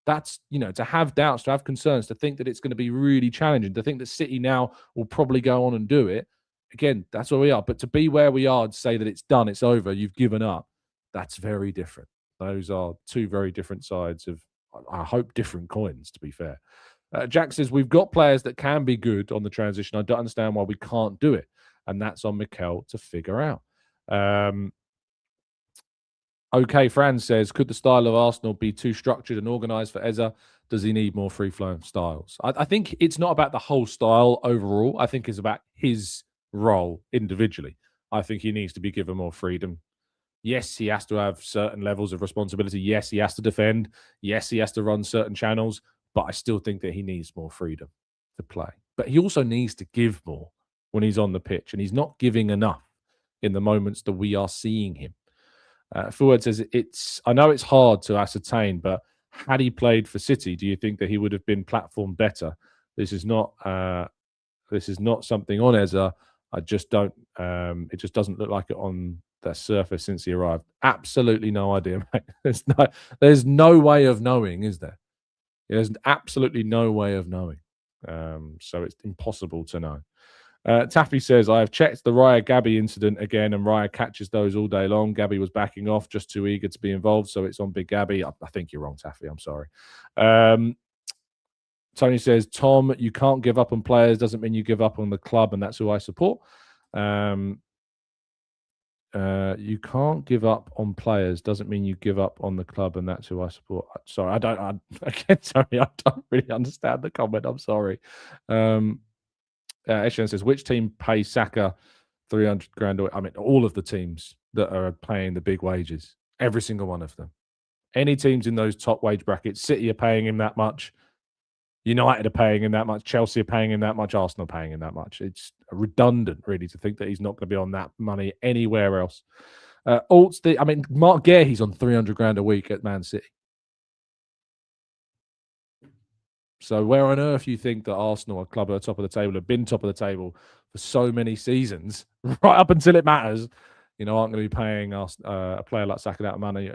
That's, to have doubts, to have concerns, to think that it's going to be really challenging, to think that City now will probably go on and do it. Again, that's where we are. But to be where we are, to say that it's done, it's over, you've given up, that's very different. Those are two very different sides of, I hope, different coins, to be fair. Jack says, we've got players that can be good on the transition. I don't understand why we can't do it. And that's on Mikel to figure out. Okay, Fran says, could the style of Arsenal be too structured and organised for Eza? Does he need more free-flowing styles? I think it's not about the whole style overall. I think it's about his role individually. I think he needs to be given more freedom. Yes, he has to have certain levels of responsibility. Yes, he has to defend. Yes, he has to run certain channels. But I still think that he needs more freedom to play. But he also needs to give more when he's on the pitch. And he's not giving enough in the moments that we are seeing him. Fuad says, I know it's hard to ascertain, but had he played for City, do you think that he would have been platformed better? This is not something on Eza. I just don't. It just doesn't look like it on the surface since he arrived. Absolutely no idea, mate. There's no way of knowing, is there? There's absolutely no way of knowing. So it's impossible to know. Taffy says, I have checked the Raya Gabby incident again, and Raya catches those all day long. Gabby was backing off, just too eager to be involved, so it's on Big Gabby. I think you're wrong, Taffy. I'm sorry. Tony says, Tom, you can't give up on players. Doesn't mean you give up on the club, and that's who I support. You can't give up on players. Doesn't mean you give up on the club, and that's who I support. Sorry, I don't really understand the comment. I'm sorry. Eshan says, which team pays Saka 300 grand? I mean, all of the teams that are paying the big wages, every single one of them. Any teams in those top wage brackets, City are paying him that much. United are paying him that much. Chelsea are paying him that much. Arsenal are paying him that much. It's redundant, really, to think that he's not going to be on that money anywhere else. Mark Guehi's on 300 grand a week at Man City. So where on earth you think that Arsenal, a club at the top of the table, have been top of the table for so many seasons, right up until it matters, aren't going to be paying us a player like Saka that money?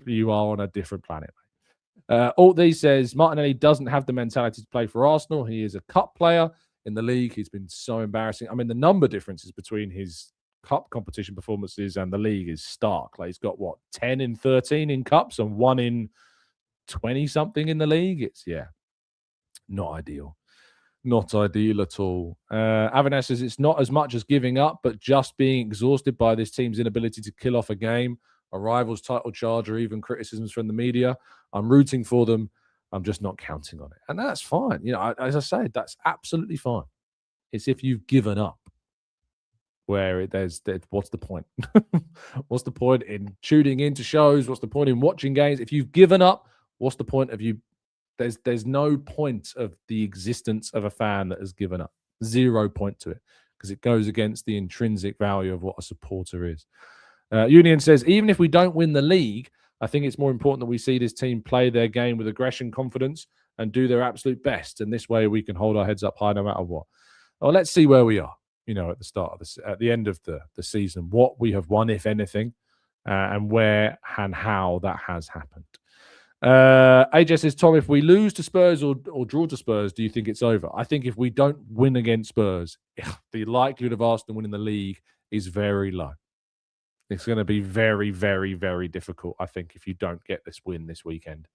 You are on a different planet. Alt says, Martinelli doesn't have the mentality to play for Arsenal. He is a cup player in the league. He's been so embarrassing. I mean, the number differences between his cup competition performances and the league is stark. Like, he's got, 10 in 13 in cups and 1 in 20-something in the league? It's, not ideal. Not ideal at all. Avinash says, it's not as much as giving up, but just being exhausted by this team's inability to kill off a game, a rival's title charge, or even criticisms from the media. I'm rooting for them. I'm just not counting on it. And that's fine. As I said, that's absolutely fine. It's if you've given up where what's the point? What's the point in tuning into shows? What's the point in watching games? If you've given up, what's the point of you? There's no point of the existence of a fan that has given up. 0 point to it, because it goes against the intrinsic value of what a supporter is. Union says, even if we don't win the league, I think it's more important that we see this team play their game with aggression, confidence, and do their absolute best. And this way we can hold our heads up high no matter what. Well, let's see where we are, at the start of this, at the end of the season, what we have won, if anything, and where and how that has happened. AJ says, Tom, if we lose to Spurs or draw to Spurs, do you think it's over? I think if we don't win against Spurs, the likelihood of Arsenal winning the league is very low. It's going to be very, very, very difficult, I think, if you don't get this win this weekend.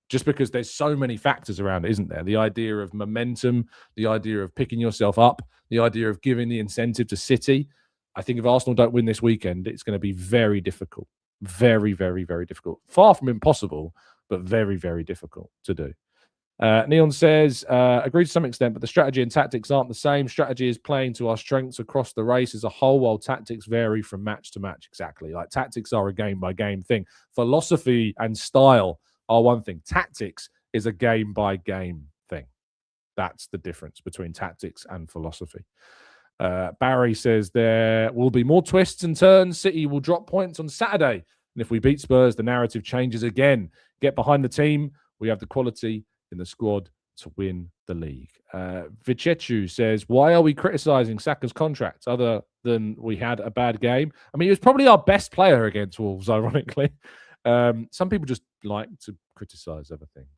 Just because there's so many factors around it, isn't there? The idea of momentum, the idea of picking yourself up, the idea of giving the incentive to City. I think if Arsenal don't win this weekend, it's going to be very difficult. Very, very, very difficult. Far from impossible, but very, very difficult to do. Neon says, agree to some extent, but the strategy and tactics aren't the same. Strategy is playing to our strengths across the race as a whole, while tactics vary from match to match. Exactly. Like, tactics are a game-by-game thing. Philosophy and style are one thing. Tactics is a game-by-game thing. That's the difference between tactics and philosophy. Barry says there will be more twists and turns. City will drop points on Saturday. And if we beat Spurs, the narrative changes again. Get behind the team. We have the quality in the squad to win the league. Vichechu says, why are we criticising Saka's contract other than we had a bad game? I mean, he was probably our best player against Wolves, ironically. Some people just like to criticise other things.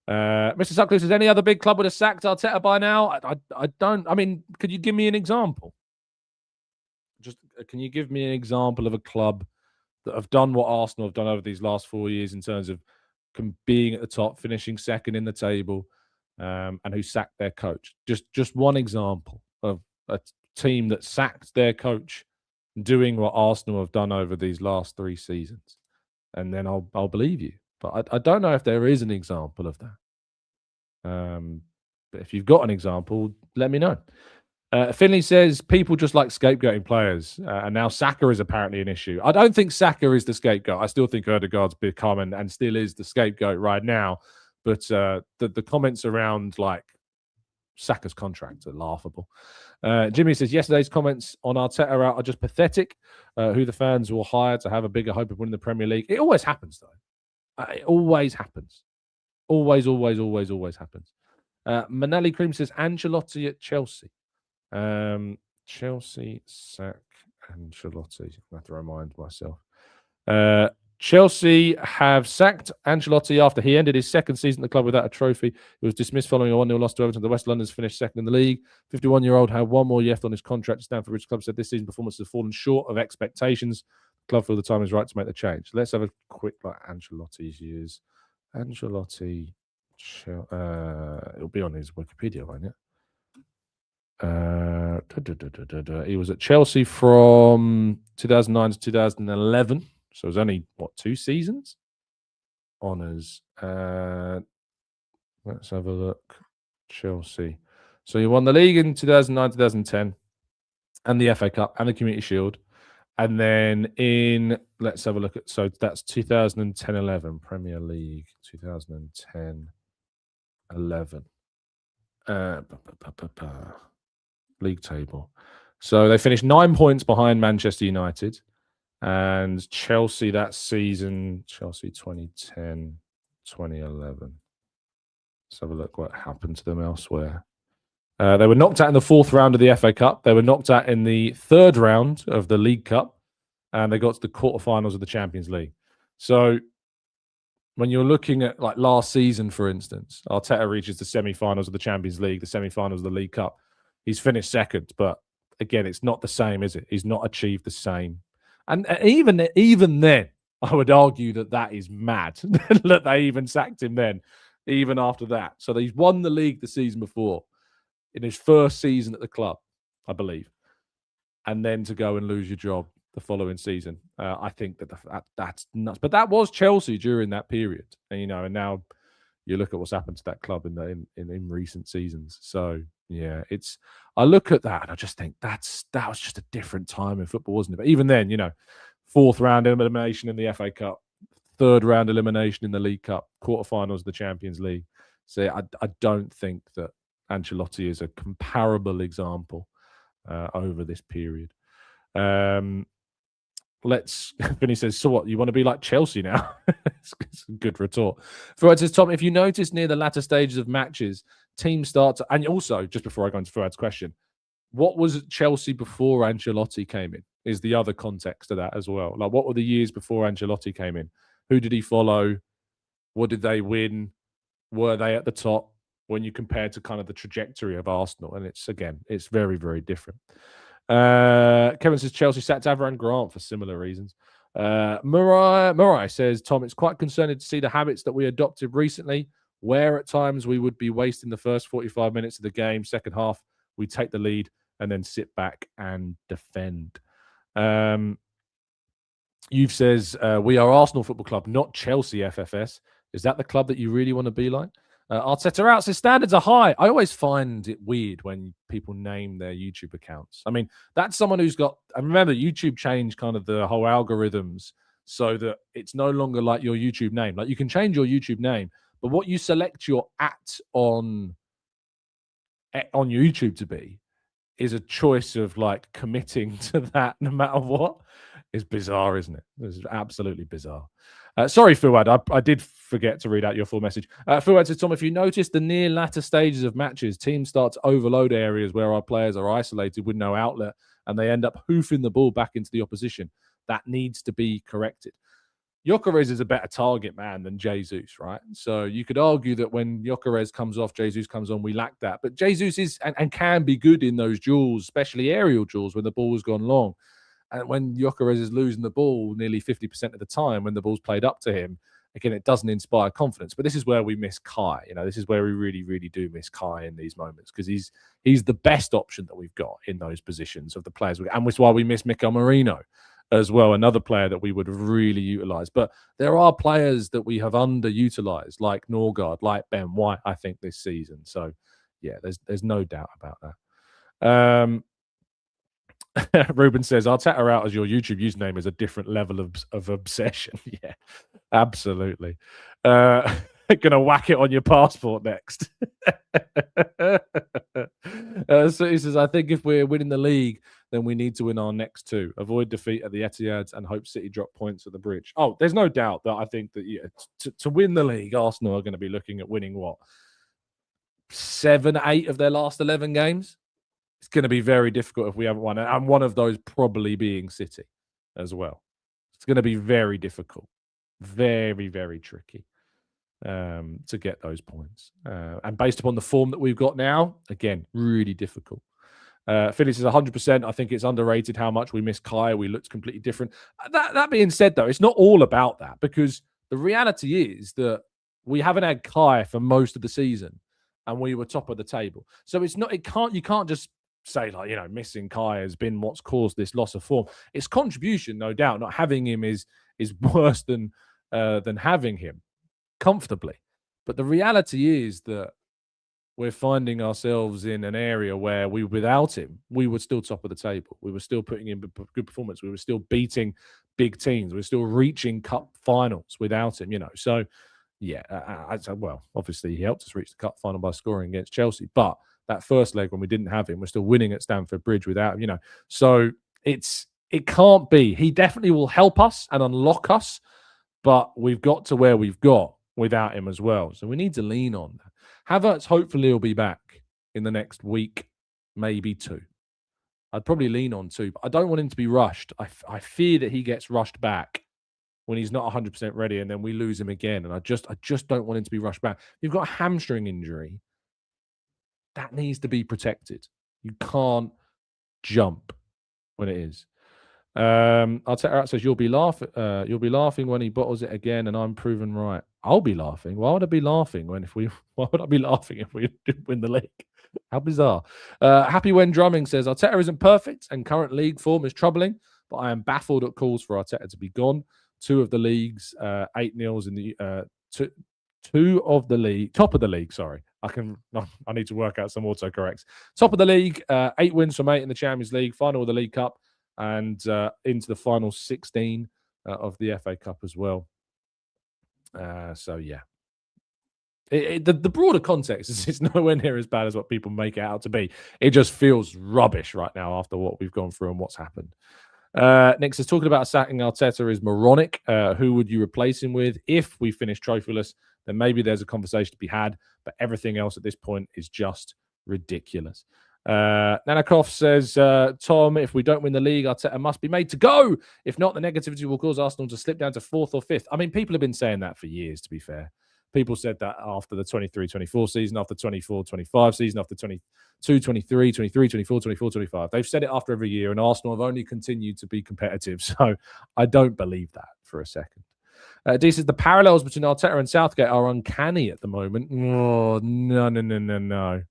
Mr. Sutcliffe says, any other big club would have sacked Arteta by now? I don't. I mean, could you give me an example? Just can you give me an example of a club that have done what Arsenal have done over these last 4 years in terms of being at the top, finishing second in the table, and who sacked their coach? Just one example of a team that sacked their coach doing what Arsenal have done over these last 3 seasons, and then I'll believe you. But I don't know if there is an example of that. But if you've got an example, let me know. Finley says people just like scapegoating players, and now Saka is apparently an issue. I don't think Saka is the scapegoat. I still think Odegaard's become and still is the scapegoat right now. But the comments around like Saka's contract are laughable. Jimmy says yesterday's comments on Arteta are just pathetic. Who the fans will hire to have a bigger hope of winning the Premier League. It always happens, though. It always happens. Always happens. Manelli Cream says Ancelotti at Chelsea. Chelsea sack Ancelotti. I have to remind myself. Chelsea have sacked Ancelotti after he ended his second season at the club without a trophy. He was dismissed following a 1-0 loss to Everton. The West Londoners finished second in the league. 51-year-old had one more year left on his contract. Stamford Bridge Club said this season's performance has fallen short of expectations. The club feel the time is right to make the change. Let's have a quick like Ancelotti's years. Ancelotti, it'll be on his Wikipedia, won't it? He was at Chelsea from 2009 to 2011. So it was only, 2 seasons? Honours. Let's have a look. Chelsea. So he won the league in 2009, 2010, and the FA Cup, and the Community Shield. And then let's have a look at, so that's 2010-11, Premier League, 2010-11. League table. So they finished 9 points behind Manchester United. And Chelsea that season, Chelsea 2010, 2011. Let's have a look what happened to them elsewhere. They were knocked out in the 4th round of the FA Cup. They were knocked out in the 3rd round of the League Cup. And they got to the quarterfinals of the Champions League. So when you're looking at like last season, for instance, Arteta reaches the semi-finals of the Champions League, the semi-finals of the League Cup. He's finished second. But again, it's not the same, is it? He's not achieved the same. And even then, I would argue that is mad that they even sacked him then, even after that. So he's won the league the season before in his first season at the club, I believe. And then to go and lose your job the following season. I think that's nuts. But that was Chelsea during that period. And, and now you look at what's happened to that club in recent seasons. So, yeah, I look at that and I just think that was just a different time in football, wasn't it? But even then, 4th round elimination in the FA Cup, 3rd round elimination in the League Cup, quarterfinals of the Champions League. So I don't think that Ancelotti is a comparable example over this period. Vinny says, so what, you want to be like Chelsea now? It's a good retort. Fuad says, Tom, if you notice near the latter stages of matches, teams start to, and also, just before I go into Fuad's question, what was Chelsea before Ancelotti came in? Is the other context to that as well. Like, what were the years before Ancelotti came in? Who did he follow? What did they win? Were they at the top when you compare to kind of the trajectory of Arsenal? And it's very, very different. Kevin says Chelsea sacked Avram Grant for similar reasons. Murai says, Tom, it's quite concerning to see the habits that we adopted recently, where at times we would be wasting the first 45 minutes of the game, second half, we take the lead and then sit back and defend. You've says, we are Arsenal Football Club, not Chelsea FFS. Is that the club that you really want to be like? Arteta out says standards are high. I always find it weird when people name their YouTube accounts. I mean, that's someone who's got, and remember, YouTube changed kind of the whole algorithms so that it's no longer like your YouTube name. Like, you can change your YouTube name, but what you select your @ on on YouTube to be is a choice of like committing to that no matter what. Is bizarre, isn't it? It's absolutely bizarre. Sorry, Fuad, I did forget to read out your full message. Fuad says, Tom, if you notice the near latter stages of matches, teams start to overload areas where our players are isolated with no outlet, and they end up hoofing the ball back into the opposition. That needs to be corrected. Gyökeres is a better target man than Jesus, right? So you could argue that when Gyökeres comes off, Jesus comes on, we lack that. But Jesus is and can be good in those duels, especially aerial duels when the ball has gone long. And when Gyökeres is losing the ball nearly 50% of the time when the ball's played up to him, again, it doesn't inspire confidence. But this is where we miss Kai. This is where we really, really do miss Kai in these moments because he's the best option that we've got in those positions of the players. And which is why we miss Mikel Marino as well, another player that we would have really utilised. But there are players that we have underutilised, like Norgard, like Ben White, I think, this season. So, yeah, there's no doubt about that. Ruben says, Arteta out as your YouTube username is a different level of obsession. Yeah, absolutely. Gonna whack it on your passport next. So he says, I think if we're winning the league, then we need to win our next two. Avoid defeat at the Etihad and hope City drop points at the Bridge. Oh, there's no doubt that I think that to win the league, Arsenal are going to be looking at winning what? 7, 8 of their last 11 games. It's going to be very difficult if we haven't won. And one of those probably being City as well. It's going to be very difficult. Very, very tricky to get those points. And based upon the form that we've got now, again, really difficult. Phillips is 100%. I think it's underrated how much we miss Kai. We looked completely different. That being said, though, it's not all about that because the reality is that we haven't had Kai for most of the season and we were top of the table. So it's not, you can't just say like, missing Kai has been what's caused this loss of form. It's contribution, no doubt. Not having him is worse than having him comfortably. But the reality is that we're finding ourselves in an area where without him, we were still top of the table. We were still putting in good performance. We were still beating big teams. We were still reaching cup finals without him, So, yeah, well, obviously he helped us reach the cup final by scoring against Chelsea. But that first leg when we didn't have him, we're still winning at Stamford Bridge without him, So it can't be. He definitely will help us and unlock us, but we've got to where we've got without him as well. So we need to lean on that. Havertz hopefully will be back in the next week, maybe 2. I'd probably lean on 2, but I don't want him to be rushed. I fear that he gets rushed back when he's not 100% ready and then we lose him again. And I just don't want him to be rushed back. If you've got a hamstring injury, that needs to be protected. You can't jump when it is. Arteta says you'll be laughing when he bottles it again, and I'm proven right. I'll be laughing. Why would I be laughing why would I be laughing if we didn't win the league? How bizarre. Happy When Drumming says Arteta isn't perfect and current league form is troubling, but I am baffled at calls for Arteta to be gone. 2 of the league's 8-0s in the 2 of the league, top of the league, sorry. I need to work out some autocorrects. Top of the league, 8 wins from 8 in the Champions League, final of the League Cup, and into the final 16 of the FA Cup as well. So, yeah. The broader context is it's nowhere near as bad as what people make it out to be. It just feels rubbish right now after what we've gone through and what's happened. Nick says, talking about sacking Arteta is moronic. Who would you replace him with? If we finish trophyless, then maybe there's a conversation to be had, but everything else at this point is just ridiculous. Nanakov says, Tom, if we don't win the league, Arteta must be made to go. If not, the negativity will cause Arsenal to slip down to 4th or 5th. I mean, people have been saying that for years, to be fair. People said that after the 23-24 season, after 24-25 season, after 22-23, 23-24, 24-25. They've said it after every year, and Arsenal have only continued to be competitive. So I don't believe that for a second. D says the parallels between Arteta and Southgate are uncanny at the moment. Oh, no.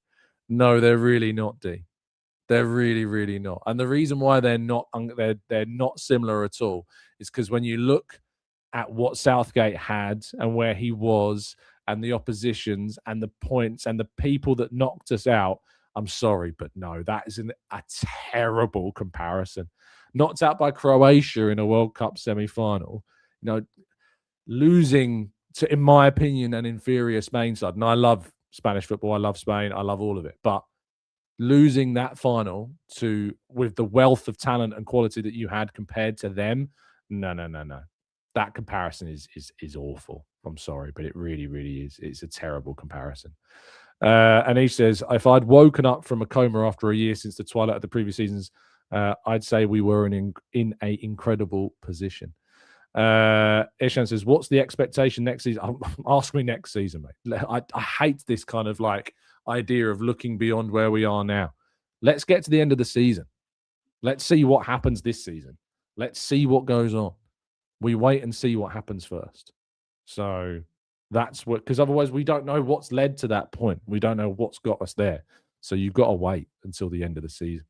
No, they're really not, D. They're really, really not. And the reason why they're not similar at all is because when you look at what Southgate had and where he was and the oppositions and the points and the people that knocked us out, I'm sorry, but no, that is a terrible comparison. Knocked out by Croatia in a World Cup semi-final, losing to, in my opinion, an inferior Spain side. And I love Spanish football. I love Spain. I love all of it. But losing that final with the wealth of talent and quality that you had compared to them, no. That comparison is awful. I'm sorry, but it really, really is. It's a terrible comparison. And he says, if I'd woken up from a coma after a year since the twilight of the previous seasons, I'd say we were in an incredible position. Ishan says, what's the expectation next season? Ask me next season, mate. I hate this kind of like idea of looking beyond where we are now. Let's get to the end of the season. Let's see what happens this season. Let's see what goes on. We wait and see what happens first. So that's what, because otherwise we don't know what's led to that point. We don't know what's got us there. So you've got to wait until the end of the season.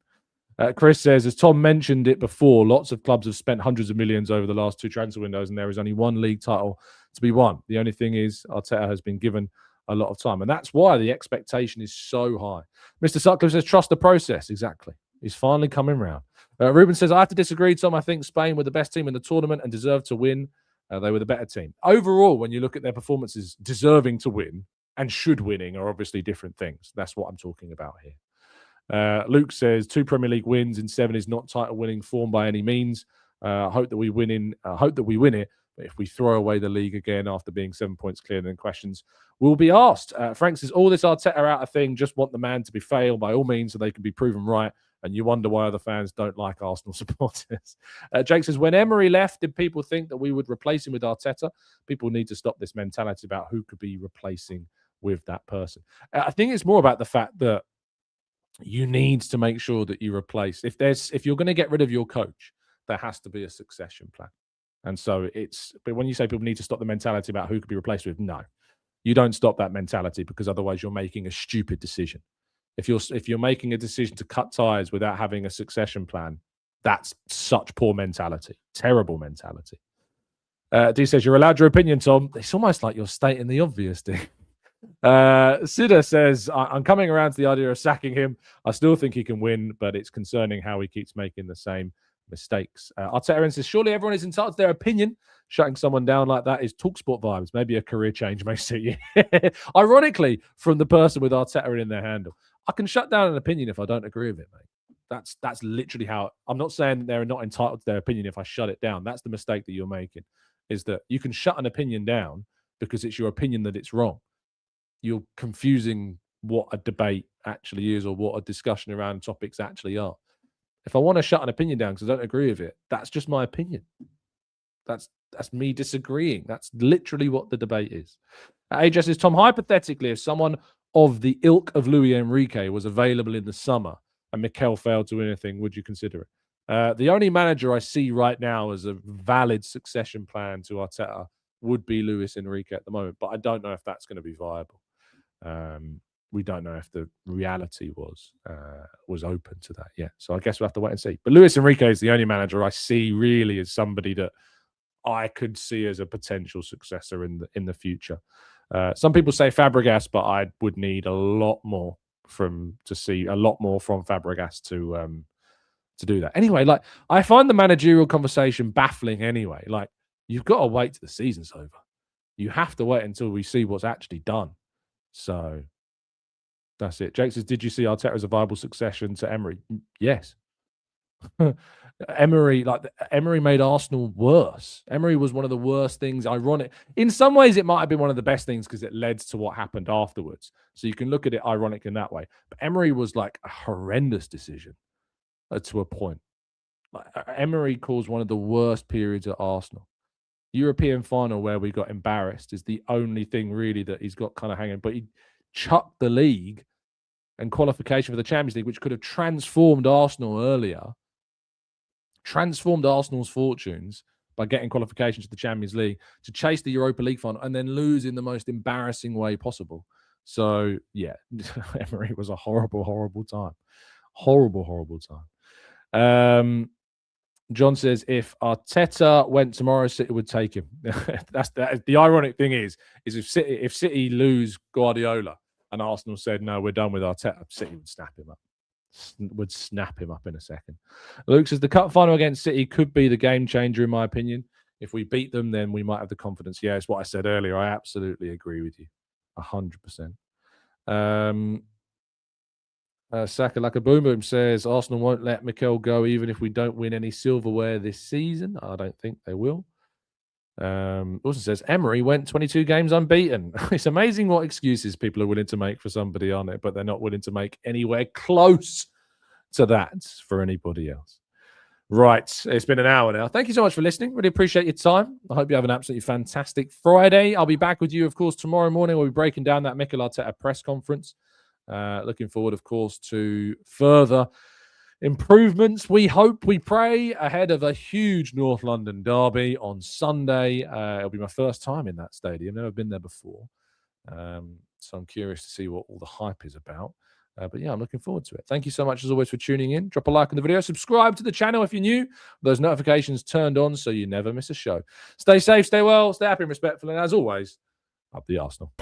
Chris says, as Tom mentioned it before, lots of clubs have spent hundreds of millions over the last 2 transfer windows, and there is only one league title to be won. The only thing is, Arteta has been given a lot of time, and that's why the expectation is so high. Mr. Sutcliffe says, trust the process. Exactly. He's finally coming round. Ruben says, I have to disagree, Tom. I think Spain were the best team in the tournament and deserved to win. They were the better team. Overall, when you look at their performances, deserving to win and should winning are obviously different things. That's what I'm talking about here. Luke says 2 Premier League wins in 7 is not title-winning form by any means. Hope that we win it. But if we throw away the league again after being 7 points clear, then questions will be asked. Frank says all this Arteta out of thing. Just want the man to be failed by all means so they can be proven right. And you wonder why other fans don't like Arsenal supporters. Jake says, when Emery left, did people think that we would replace him with Arteta? People need to stop this mentality about who could be replacing with that person. I think it's more about the fact that you need to make sure that you replace. If you're going to get rid of your coach, there has to be a succession plan. And so but when you say people need to stop the mentality about who could be replaced with, no, you don't stop that mentality, because otherwise you're making a stupid decision. If you're making a decision to cut ties without having a succession plan, that's such poor mentality, terrible mentality. D says, you're allowed your opinion, Tom. It's almost like you're stating the obvious, D. Sida says, I'm coming around to the idea of sacking him. I still think he can win, but it's concerning how he keeps making the same mistakes. Arteta says, surely everyone is entitled to their opinion. Shutting someone down like that is TalkSport vibes. Maybe a career change may suit you. Ironically, from the person with Arteta in their handle. I can shut down an opinion if I don't agree with it, mate. That's literally how. I'm not saying they're not entitled to their opinion if I shut it down. That's the mistake that you're making, is that you can shut an opinion down because it's your opinion that it's wrong. You're confusing what a debate actually is or what a discussion around topics actually are. If I want to shut an opinion down because I don't agree with it, that's just my opinion. That's me disagreeing. That's literally what the debate is. AJ says, Tom, hypothetically, if someone of the ilk of Luis Enrique was available in the summer and Mikel failed to win anything, would you consider it? The only manager I see right now as a valid succession plan to Arteta would be Luis Enrique at the moment, but I don't know if that's going to be viable. We don't know if the reality was open to that yet. So I guess we'll have to wait and see. But Luis Enrique is the only manager I see really as somebody that I could see as a potential successor in the future. Some people say Fabregas, but I would need a lot more from Fabregas to do that. Anyway, like, I find the managerial conversation baffling anyway. Like, you've got to wait till the season's over. You have to wait until we see what's actually done. So that's it. Jake says, did you see Arteta as a viable succession to Emery? Yes. Emery made Arsenal worse. Emery was one of the worst things. Ironic. In some ways, it might have been one of the best things because it led to what happened afterwards. So you can look at it ironic in that way. But Emery was like a horrendous decision to a point. Like, Emery caused one of the worst periods at Arsenal. European final where we got embarrassed is the only thing really that he's got kind of hanging. But he chucked the league and qualification for the Champions League, which could have transformed Arsenal earlier, transformed Arsenal's fortunes by getting qualification to the Champions League, to chase the Europa League final and then lose in the most embarrassing way possible. So, yeah, Emery was a horrible, horrible time. Horrible, horrible time. John says, if Arteta went tomorrow, City would take him. The ironic thing is if City lose Guardiola and Arsenal said, no, we're done with Arteta, City would snap him up. Would snap him up in a second. Luke says, the cup final against City could be the game changer, in my opinion. If we beat them, then we might have the confidence. Yeah, it's what I said earlier. I absolutely agree with you. 100%. Saka like a boom boom says Arsenal won't let Mikel go even if we don't win any silverware this season. I don't think they will. Also says Emery went 22 games unbeaten. It's amazing what excuses people are willing to make for somebody, aren't it? But they're not willing to make anywhere close to that for anybody else. Right. It's been an hour now. Thank you so much for listening. Really appreciate your time. I hope you have an absolutely fantastic Friday. I'll be back with you, of course, tomorrow morning. We'll be breaking down that Mikel Arteta press conference. Looking forward, of course, to further improvements. We hope, we pray, ahead of a huge North London derby on Sunday. It'll be my first time in that stadium. Never been there before. So I'm curious to see what all the hype is about. But yeah, I'm looking forward to it. Thank you so much, as always, for tuning in. Drop a like on the video. Subscribe to the channel if you're new. Those notifications turned on so you never miss a show. Stay safe, stay well, stay happy and respectful. And as always, up the Arsenal.